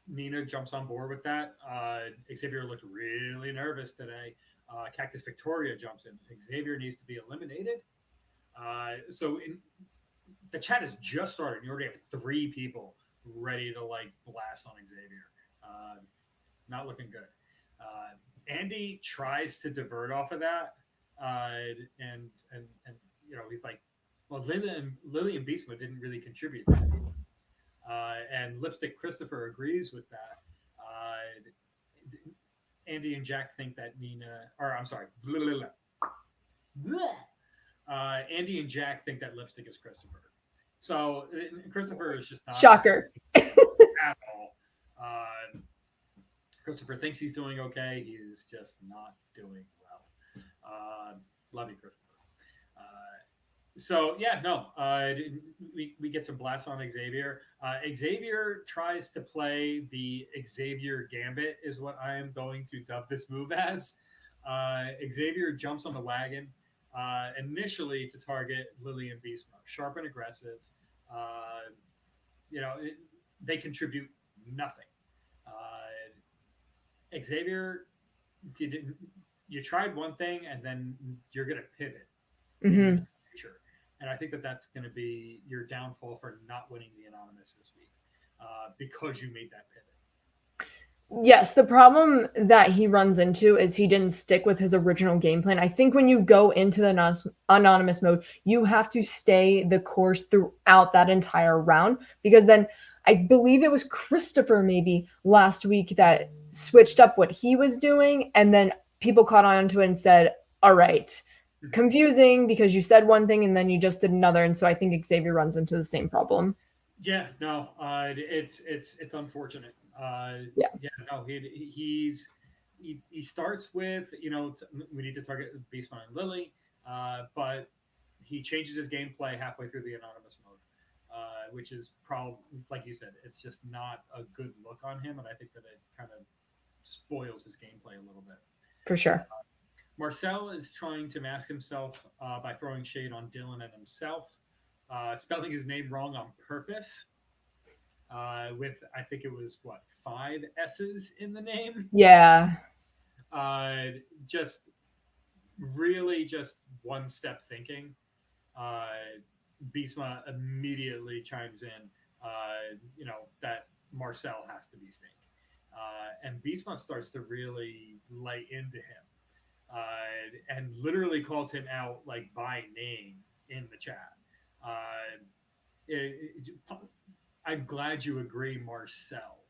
Nina jumps on board with that. Xavier looked really nervous today. Cactus Victoria jumps in. Xavier needs to be eliminated. The chat has just started. You already have 3 people ready to like blast on Xavier. Uh, Not looking good. Andy tries to divert off of that, and he's like, well, Lily and Beastma didn't really contribute that. And Lipstick Christopher agrees with that. Andy and Jack think that Nina, or I'm sorry, blah, blah, blah. Andy and Jack think that Lipstick is Christopher. So Christopher is just not shocker at all. Christopher thinks he's doing okay. He is just not doing well. Love you, Christopher. We get some blasts on Xavier. Xavier tries to play the Xavier Gambit, is what I am going to dub this move as. Xavier jumps on the wagon initially to target Lily and Beastmo. Sharp and aggressive. They contribute nothing. Xavier, you tried one thing and then you're going to pivot in the future. And I think that that's going to be your downfall for not winning the Anonymous this week because you made that pivot. Yes, the problem that he runs into is he didn't stick with his original game plan. I think when you go into the anonymous mode, you have to stay the course throughout that entire round, because then I believe it was Christopher maybe last week that switched up what he was doing, and then people caught on to it and said, all right, confusing because you said one thing and then you just did another. And so I think Xavier runs into the same problem. Yeah, no, it's unfortunate. He starts with we need to target Beastman and Lily, but he changes his gameplay halfway through the anonymous mode, which is probably, like you said, it's just not a good look on him, and I think that it kind of spoils his gameplay a little bit. For sure. Marcel is trying to mask himself by throwing shade on Dylan and himself, spelling his name wrong on purpose. With I think it was 5 S's in the name. Yeah. Just really just one step thinking. Beastma immediately chimes in, that Marcel has to be Snake. And Beastma starts to really lay into him and literally calls him out like by name in the chat. I'm glad you agree, Marcel.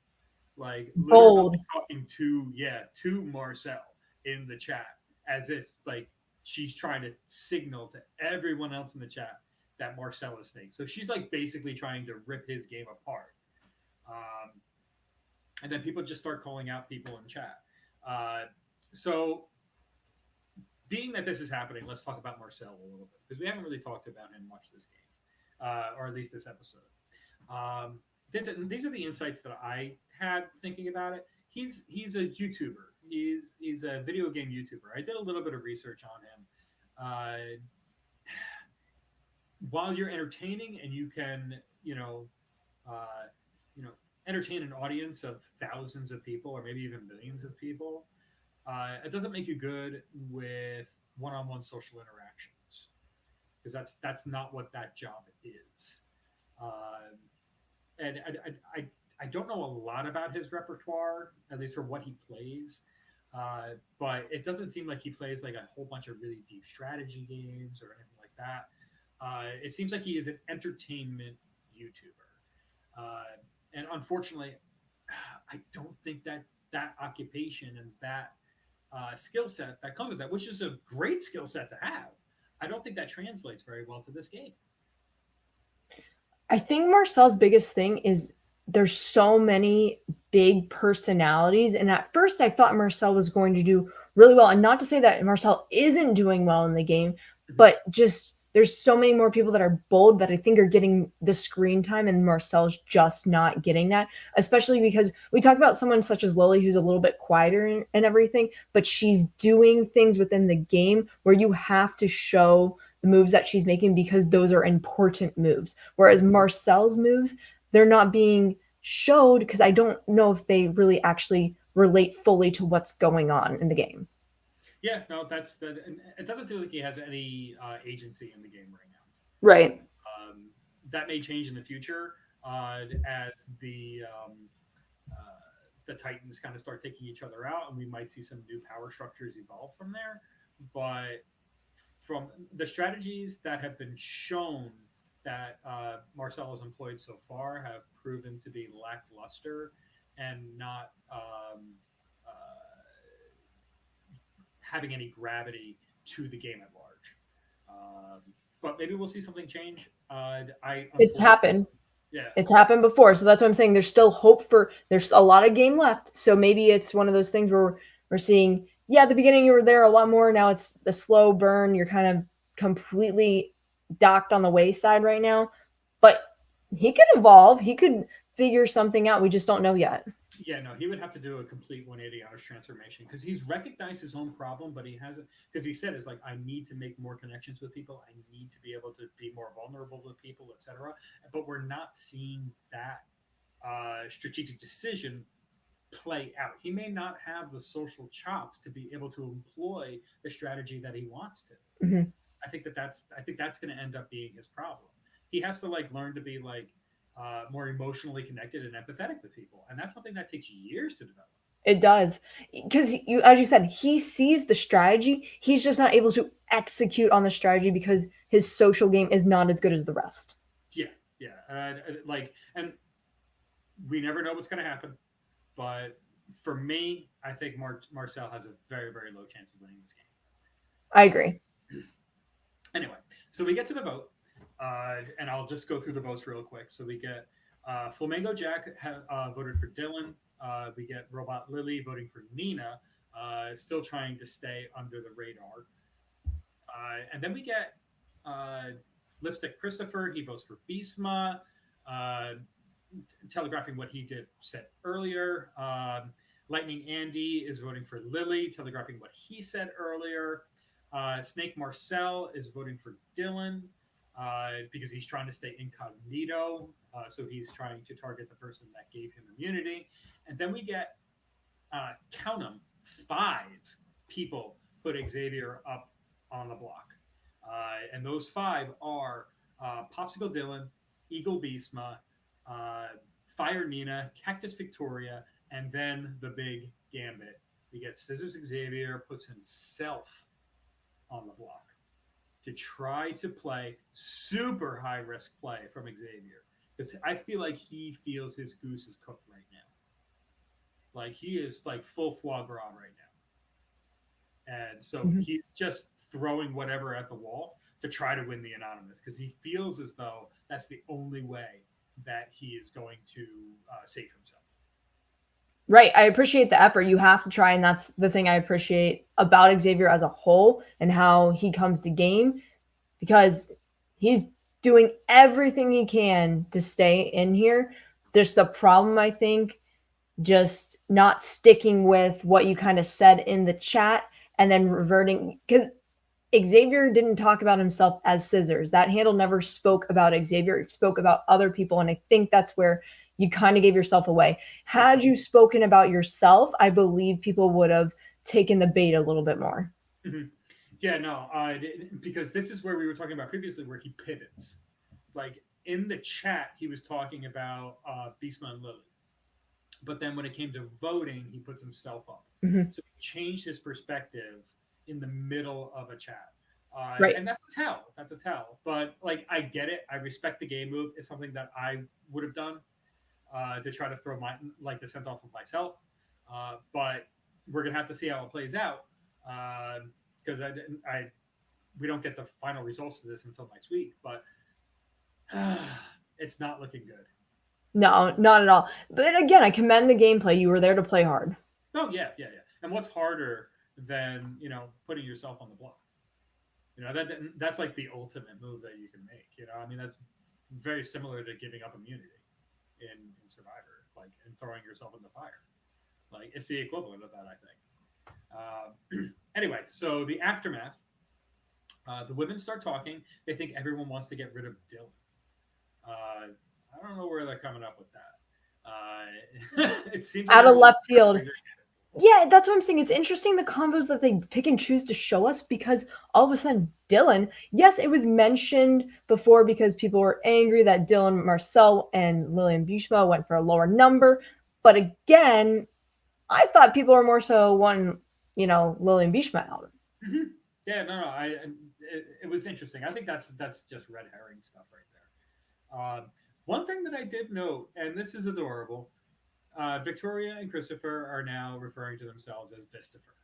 Like literally talking to Marcel in the chat as if like she's trying to signal to everyone else in the chat that Marcel is Snake. So she's like basically trying to rip his game apart. And then people just start calling out people in chat. So being that this is happening, let's talk about Marcel a little bit, because we haven't really talked about him much this game, or at least this episode. These are the insights that I had thinking about it. He's a YouTuber. He's a video game YouTuber. I did a little bit of research on him. While you're entertaining and you can, entertain an audience of thousands of people or maybe even millions of people, it doesn't make you good with one-on-one social interactions, because that's not what that job is. And I don't know a lot about his repertoire, at least for what he plays, but it doesn't seem like he plays like a whole bunch of really deep strategy games or anything like that. It seems like he is an entertainment YouTuber. And unfortunately, I don't think that occupation and that skill set that comes with that, which is a great skill set to have, I don't think that translates very well to this game. I think Marcel's biggest thing is there's so many big personalities. And at first I thought Marcel was going to do really well. And not to say that Marcel isn't doing well in the game, but just there's so many more people that are bold that I think are getting the screen time, and Marcel's just not getting that, especially because we talk about someone such as Lily, who's a little bit quieter and everything, but she's doing things within the game where you have to show the moves that she's making because those are important moves. Whereas Marcel's moves, they're not being showed because I don't know if they really actually relate fully to what's going on in the game. Yeah, no, that's that. It doesn't seem like he has any agency in the game right now. Right. That may change in the future as the Titans kind of start taking each other out, and we might see some new power structures evolve from there. But from the strategies that have been shown that Marcel has employed so far have proven to be lackluster and not having any gravity to the game at large. But maybe we'll see something change. I It's unfortunately, happened. yeah, It's happened before. So that's what I'm saying. There's still hope for there's a lot of game left. So maybe it's one of those things where we're seeing, yeah, at the beginning you were there a lot more. Now it's the slow burn. You're kind of completely docked on the wayside right now. But he could evolve. He could figure something out. We just don't know yet. yeah, no, he would have to do a complete 180 hours transformation because he's recognized his own problem, but he hasn't. Because he said, "Is like I need to make more connections with people. I need to be able to be more vulnerable with people, etc." But we're not seeing that strategic decision play out. He may not have the social chops to be able to employ the strategy that he wants to. Mm-hmm. I think that's going to end up being his problem. He has to like learn to be like more emotionally connected and empathetic with people, and that's something that takes years to develop. It does. Because you, as you said, he sees the strategy. He's just not able to execute on the strategy because his social game is not as good as the rest. Yeah, yeah, and we never know what's going to happen. But for me, I think Marcel has a very, very low chance of winning this game. I agree. Anyway, so we get to the vote, and I'll just go through the votes real quick. So we get Flamingo Jack voted for Dylan. We get Robot Lily voting for Nina, still trying to stay under the radar. And then we get uh, Lipstick Christopher. He votes for Beastma, uh, telegraphing what he did said earlier. Lightning Andy is voting for Lily, telegraphing what he said earlier. Snake Marcel is voting for Dylan because he's trying to stay incognito. So he's trying to target the person that gave him immunity. And then we get, count them, 5 people put Xavier up on the block. And those 5 are Popsicle Dylan, Eagle Beastma, uh, Fire Nina, Cactus Victoria, and then the big gambit. We get Scissors Xavier puts himself on the block to try to play super high risk play from Xavier because I feel like he feels his goose is cooked right now. Like he is like full foie gras right now, and so Mhm. he's just throwing whatever at the wall to try to win the anonymous because he feels as though that's the only way that he is going to save himself. Right. I appreciate the effort. You have to try, and that's the thing I appreciate about Xavier as a whole and how he comes to game because he's doing everything he can to stay in here. There's the problem, I think, just not sticking with what you kind of said in the chat and then reverting because Xavier didn't talk about himself as Scissors. That handle never spoke about Xavier. It spoke about other people. And I think that's where you kind of gave yourself away. Had you spoken about yourself, I believe people would have taken the bait a little bit more. Mm-hmm. Yeah, no, because this is where we were talking about previously, where he pivots. Like in the chat, he was talking about Beastman and Lily, but then when it came to voting, he puts himself up. Mm-hmm. So he changed his perspective in the middle of a chat. Right. And that's a tell. That's a tell. But like, I get it. I respect the game move. It's something that I would have done to try to throw my like the scent off of myself. But we're gonna have to see how it plays out because I we don't get the final results of this until next week. But it's not looking good. No, not at all. But again, I commend the gameplay. You were there to play hard. Oh yeah, yeah, yeah. And what's harder than putting yourself on the block? That's like the ultimate move that you can make. I mean that's very similar to giving up immunity in Survivor, like and throwing yourself in the fire. Like it's the equivalent of that, I think. Anyway, so the aftermath. The women start talking. They think everyone wants to get rid of Dylan. I don't know where they're coming up with that. It seems like Out of everyone's left trying to field. raise their Yeah, that's what I'm saying. It's interesting the combos that they pick and choose to show us because all of a sudden Dylan, yes, it was mentioned before because people were angry that Dylan, Marcel, and Lillian Bishma went for a lower number. But again, I thought people were more so wanting, Lillian Bishma out. Mhm. Yeah, no. It was interesting. I think that's just red herring stuff right there. One thing that I did note, and this is adorable, Victoria and Christopher are now referring to themselves as Vistifer.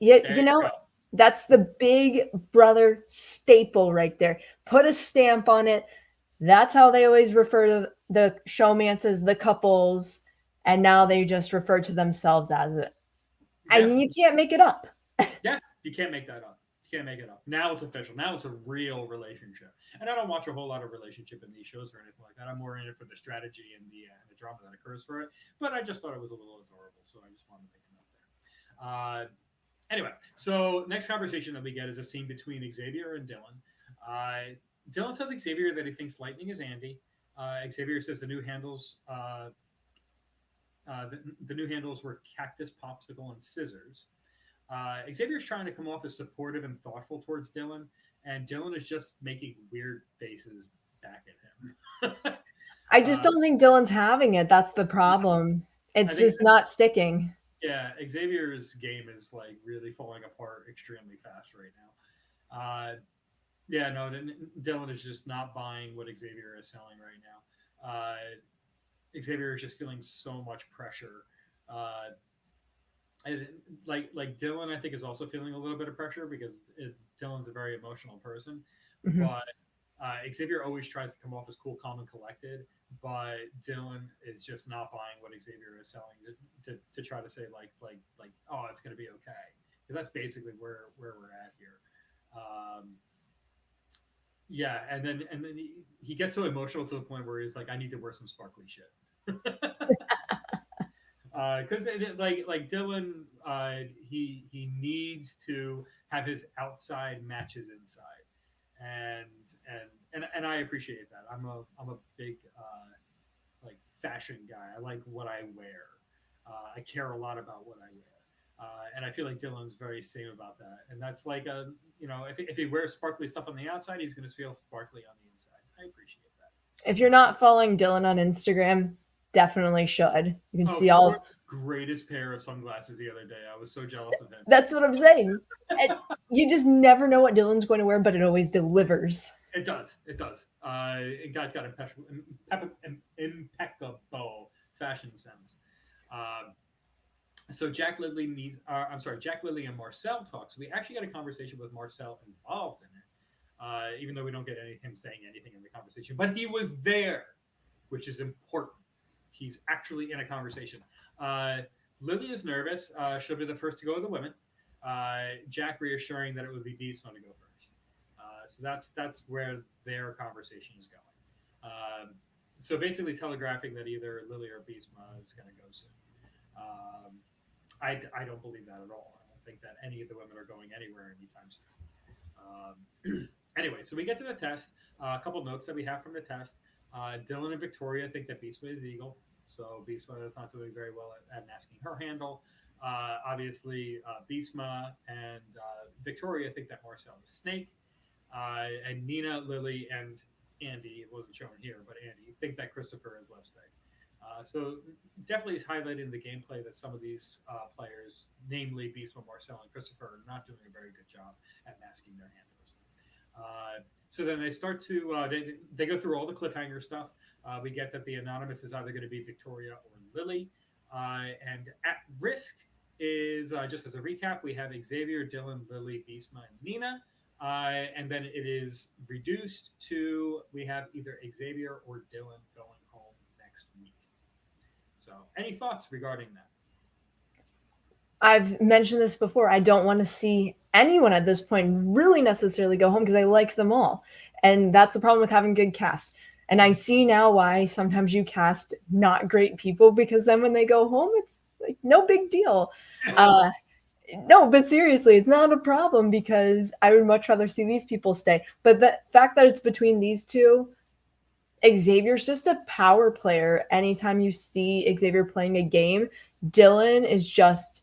Yeah, There you go. that's the big brother staple right there. Put a stamp on it. That's how they always refer to the showmances, the couples, and now they just refer to themselves as it. I Yeah, mean, you can't make it up. yeah. You can't make that up. You can't make it up. Now it's official. Now it's a real relationship. And I don't watch a whole lot of relationship in these shows or anything like that. I'm more in it for the strategy and the drama that occurs for it. But I just thought it was a little adorable, so I just wanted to make a note there. Anyway, so next conversation that we get is a scene between Xavier and Dylan. Dylan tells Xavier that he thinks lightning is Andy. Xavier says the new handles were cactus, popsicle, and scissors. Xavier's trying to come off as supportive and thoughtful towards Dylan, and Dylan is just making weird faces back at him. I just don't think Dylan's having it. That's the problem. I It's think just not sticking. yeah, Xavier's game is like really falling apart extremely fast right now. Yeah, no, Dylan is just not buying what Xavier is selling right now. Xavier is just feeling so much pressure. Uh, and like Dylan, I think is also feeling a little bit of pressure because Dylan's a very emotional person, Mhm. but Xavier always tries to come off as cool, calm, and collected. But Dylan is just not buying what Xavier is selling to try to say like oh it's going to be okay because that's basically where we're at here. Um, yeah, and then he gets so emotional to the point where he's like I need to wear some sparkly shit. Because like Dylan, he needs to have his outside match his inside, and and I appreciate that. I'm a big like fashion guy. I like what I wear. I care a lot about what I wear, and I feel like Dylan's very same about that. And that's like a if he wears sparkly stuff on the outside, he's going to feel sparkly on the inside. I appreciate that. If you're not following Dylan on Instagram, definitely should. You can Oh, see he wore all. the greatest pair of sunglasses the other day. I was so jealous of him. That's what I'm saying. And you just never know what Dylan's going to wear, but it always delivers. It does. It does. Guy's got impeccable fashion sense. Um, so Jack Lilly needs. I'm sorry, Jack Lilly and Marcel talk. So we actually got a conversation with Marcel involved in it, even though we don't get him saying anything in the conversation. But he was there, which is important. He's actually in a conversation. Uh, Lily is nervous. She'll be the first to go with the women. Jack reassuring that it would be Beastman to go first. So that's where their conversation is going. So basically telegraphing that either Lily or Beastma is going to go soon. Um, I don't believe that at all. I don't think that any of the women are going anywhere anytime soon. Anyway, so we get to the test. A couple notes that we have from the test. Dylan and Victoria think that Beastma is Eagle. So Beastma is not doing very well at masking her handle. Obviously, Beastma and Victoria think that Marcel is Snake. And Nina, Lily, and Andy, it wasn't shown here, but Andy, think that Christopher is Lipstick. So definitely is highlighting the gameplay that some of these players, namely Beastma, Marcel, and Christopher, are not doing a very good job at masking their handles. So then they start to they go through all the cliffhanger stuff. We get that the anonymous is either going to be Victoria or Lily, and at risk is just as a recap, we have Xavier, Dylan, Lily, Beastma, and Nina. And then it is reduced to we have either Xavier or Dylan going home next week. So, any thoughts regarding that? I've mentioned this before. I don't want to see anyone at this point really necessarily go home because I like them all. And that's the problem with having good cast. And I see now why sometimes you cast not great people because then when they go home, it's like no big deal. Uh, No, but seriously, it's not a problem because I would much rather see these people stay. But the fact that it's between these two, Xavier's just a power player. Anytime you see Xavier playing a game, Dylan is just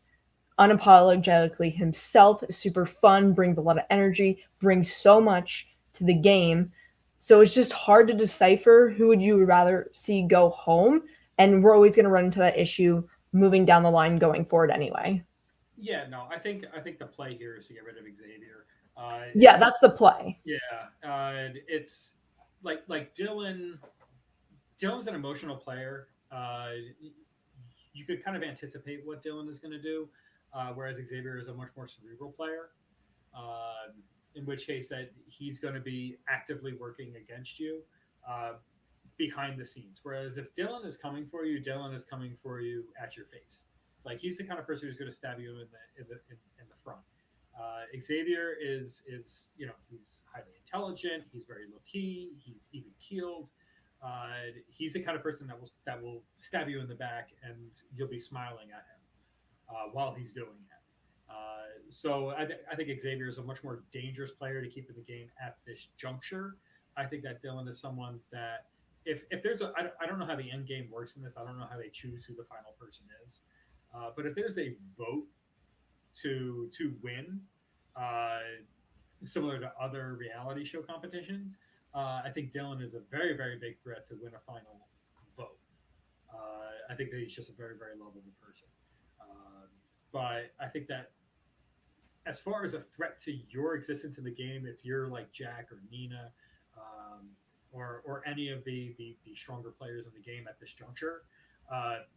unapologetically himself, super fun, brings a lot of energy, brings so much to the game. So it's just hard to decipher who would you rather see go home. And we're always going to run into that issue moving down the line going forward anyway. Yeah, no, I think the play here is to get rid of Xavier. Yeah, that's the play. Yeah, it's like Dylan's an emotional player. You could kind of anticipate what Dylan is going to do, whereas Xavier is a much more cerebral player. Uh, in which case, that he's going to be actively working against you uh, behind the scenes. Whereas if Dylan is coming for you, Dylan is coming for you at your face. Like he's the kind of person who's going to stab you in the front. Xavier is he's highly intelligent. He's very low key. He's even keeled. He's the kind of person that will stab you in the back, and you'll be smiling at him while he's doing it. So I think Xavier is a much more dangerous player to keep in the game at this juncture. I think that Dylan is someone that if there's a I don't know how the end game works in this. I don't know how they choose who the final person is. But if there's a vote to win, uh, similar to other reality show competitions, I think Dylan is a very very big threat to win a final vote. I think that he's just a very very lovable person. Um, but I think that as far as a threat to your existence in the game, if you're like Jack or Nina, um, or any of the stronger players in the game at this juncture,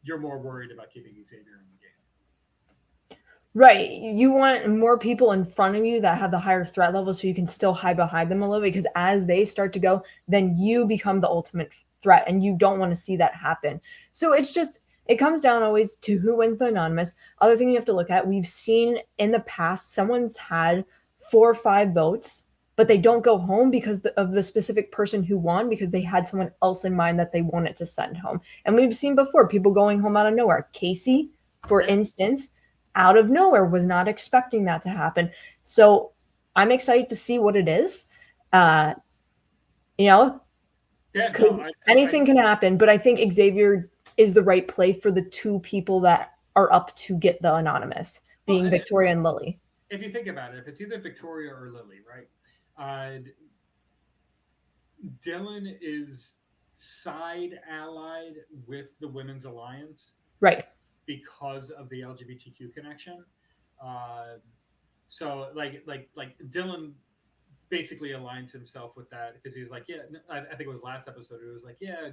you're more worried about keeping Xavier in the game. Right. You want more people in front of you that have the higher threat level so you can still hide behind them a little bit because as they start to go, then you become the ultimate threat and you don't want to see that happen. So it's just, it comes down always to who wins the anonymous. Other thing you have to look at, we've seen in the past someone's had 4 or 5 votes, but they don't go home because of the specific person who won because they had someone else in mind that they wanted to send home. And we've seen before people going home out of nowhere. Casey, for Yeah, instance, out of nowhere, was not expecting that to happen. So I'm excited to see what it is. Uh, you know, yeah, no, could anything can happen, but I think Xavier is the right play for the two people that are up to get the anonymous, well, being and Victoria and Lily. if you think about it, if it's either Victoria or Lily, right? Dylan is side allied with the Women's Alliance Right. because of the LGBTQ connection. Uh, so Dylan basically aligns himself with that because he's like, yeah, I think it was last episode. It was like, yeah,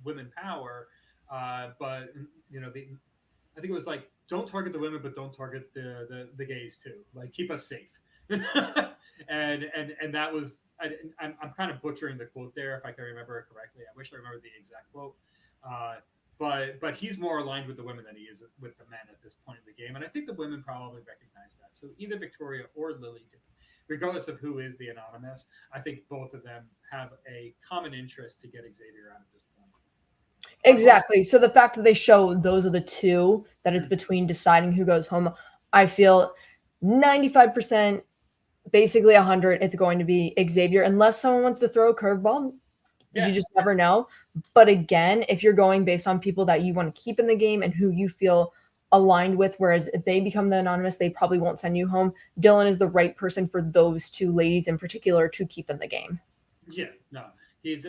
women power, but I think it was like, don't target the women, but don't target the gays too. Like, keep us safe. And that was I'm kind of butchering the quote there if I can remember it correctly. I wish I remembered the exact quote. Uh, but he's more aligned with the women than he is with the men at this point in the game, and I think the women probably recognize that. So either Victoria or Lily do, regardless of who is the anonymous. I think both of them have a common interest to get Xavier out at this point. Unfortunately, Exactly. So the fact that they show those are the two that it's between deciding who goes home, I feel 95%, basically 100, it's going to be Xavier, unless someone wants to throw a curveball. yeah, You just never know. But again, if you're going based on people that you want to keep in the game and who you feel aligned with, whereas if they become the anonymous, they probably won't send you home. Dylan is the right person for those two ladies in particular to keep in the game. yeah, no, he's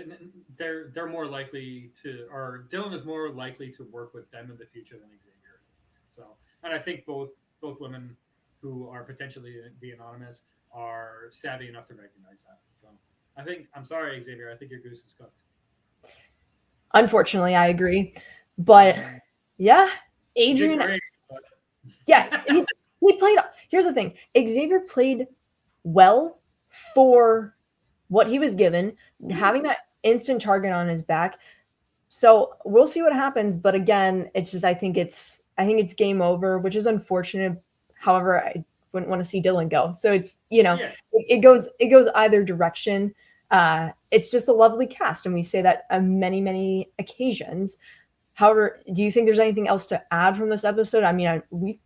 they're more likely to, or Dylan is more likely to work with them in the future than Xavier is. So, and I think both women who are potentially the anonymous are savvy enough to recognize that. So, I think I'm sorry, Xavier. I think your goose is cooked. Unfortunately, I agree. But Um, yeah, you did Adrian, great. But yeah, he played. Here's the thing, Xavier played well for what he was given, yeah, having that instant target on his back. So we'll see what happens. But again, it's just I think it's game over, which is unfortunate. However, I wouldn't want to see Dylan go. So it's yeah, it goes either direction. It's just a lovely cast, and we say that on many many occasions. However, do you think there's anything else to add from this episode? I mean, we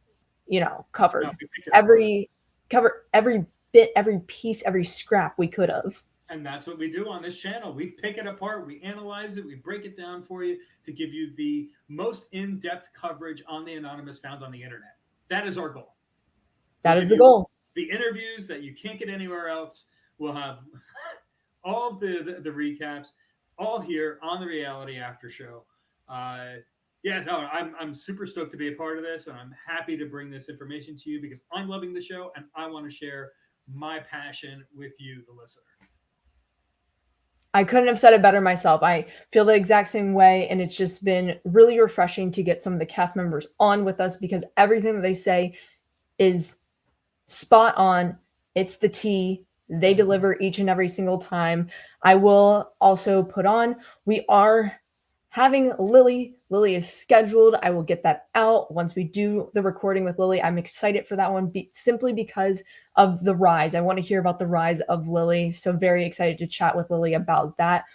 covered No, we picked it apart. every bit, every piece, every scrap we could have. And that's what we do on this channel. We pick it apart, we analyze it, we break it down for you to give you the most in depth coverage on the Anonymous found on the internet. That is our goal. That We'll is give the you goal. the interviews that you can't get anywhere else. We'll have all of the recaps all here on the Reality After Show. Yeah, no, I'm super stoked to be a part of this, and I'm happy to bring this information to you because I'm loving the show and I want to share my passion with you, the listener. I couldn't have said it better myself. I feel the exact same way, and it's just been really refreshing to get some of the cast members on with us because everything that they say is spot on. It's the tea. They deliver each and every single time. I will also put on, we are having Lily. Lily is scheduled. I will get that out once we do the recording with Lily. I'm excited for that one simply because of the rise. I want to hear about the rise of Lily. So very excited to chat with Lily about that.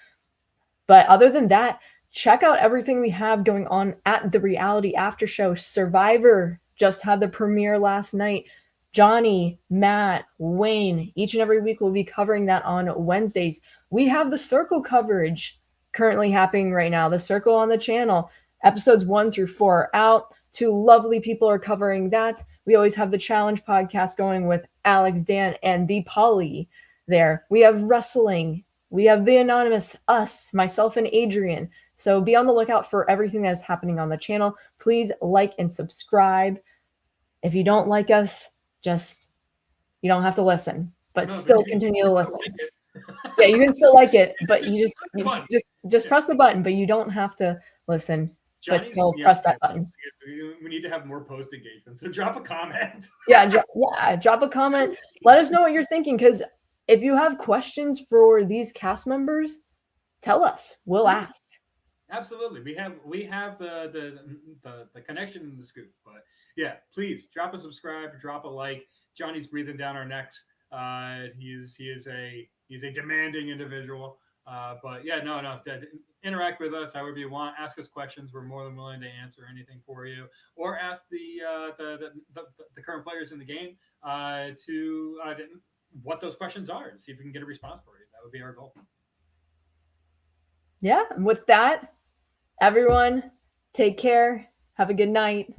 But other than that, check out everything we have going on at the Reality After Show. Survivor just had the premiere last night. Johnny, Matt, Wayne, each and every week we'll be covering that on Wednesdays. We have the Circle coverage currently happening right now. The Circle on the channel. Episodes 1 through 4 are out. 2 lovely people are covering that. We always have the Challenge podcast going with Alex, Dan, and the Polly there. We have wrestling. We have the Anonymous, us, myself, and Adrian. So be on the lookout for everything that's happening on the channel. Please like and subscribe. If you don't like us, you don't have to listen, but still continue to listen. Yeah, you can still like it, but you just press the button, but you don't have to listen. But still press that button. We need to have more post engagement. So drop a comment. Drop a comment. Let us know what you're thinking, because if you have questions for these cast members, tell us. We'll ask. Absolutely. We have the connection and the scoop. But yeah, please drop a subscribe, drop a like. Johnny's breathing down our necks. He is a demanding individual. But yeah, no. Interact with us however you want. Ask us questions. We're more than willing to answer anything for you, or ask the current players in the game to what those questions are and see if we can get a response for you. That would be our goal. Yeah. And with that, everyone, take care. Have a good night.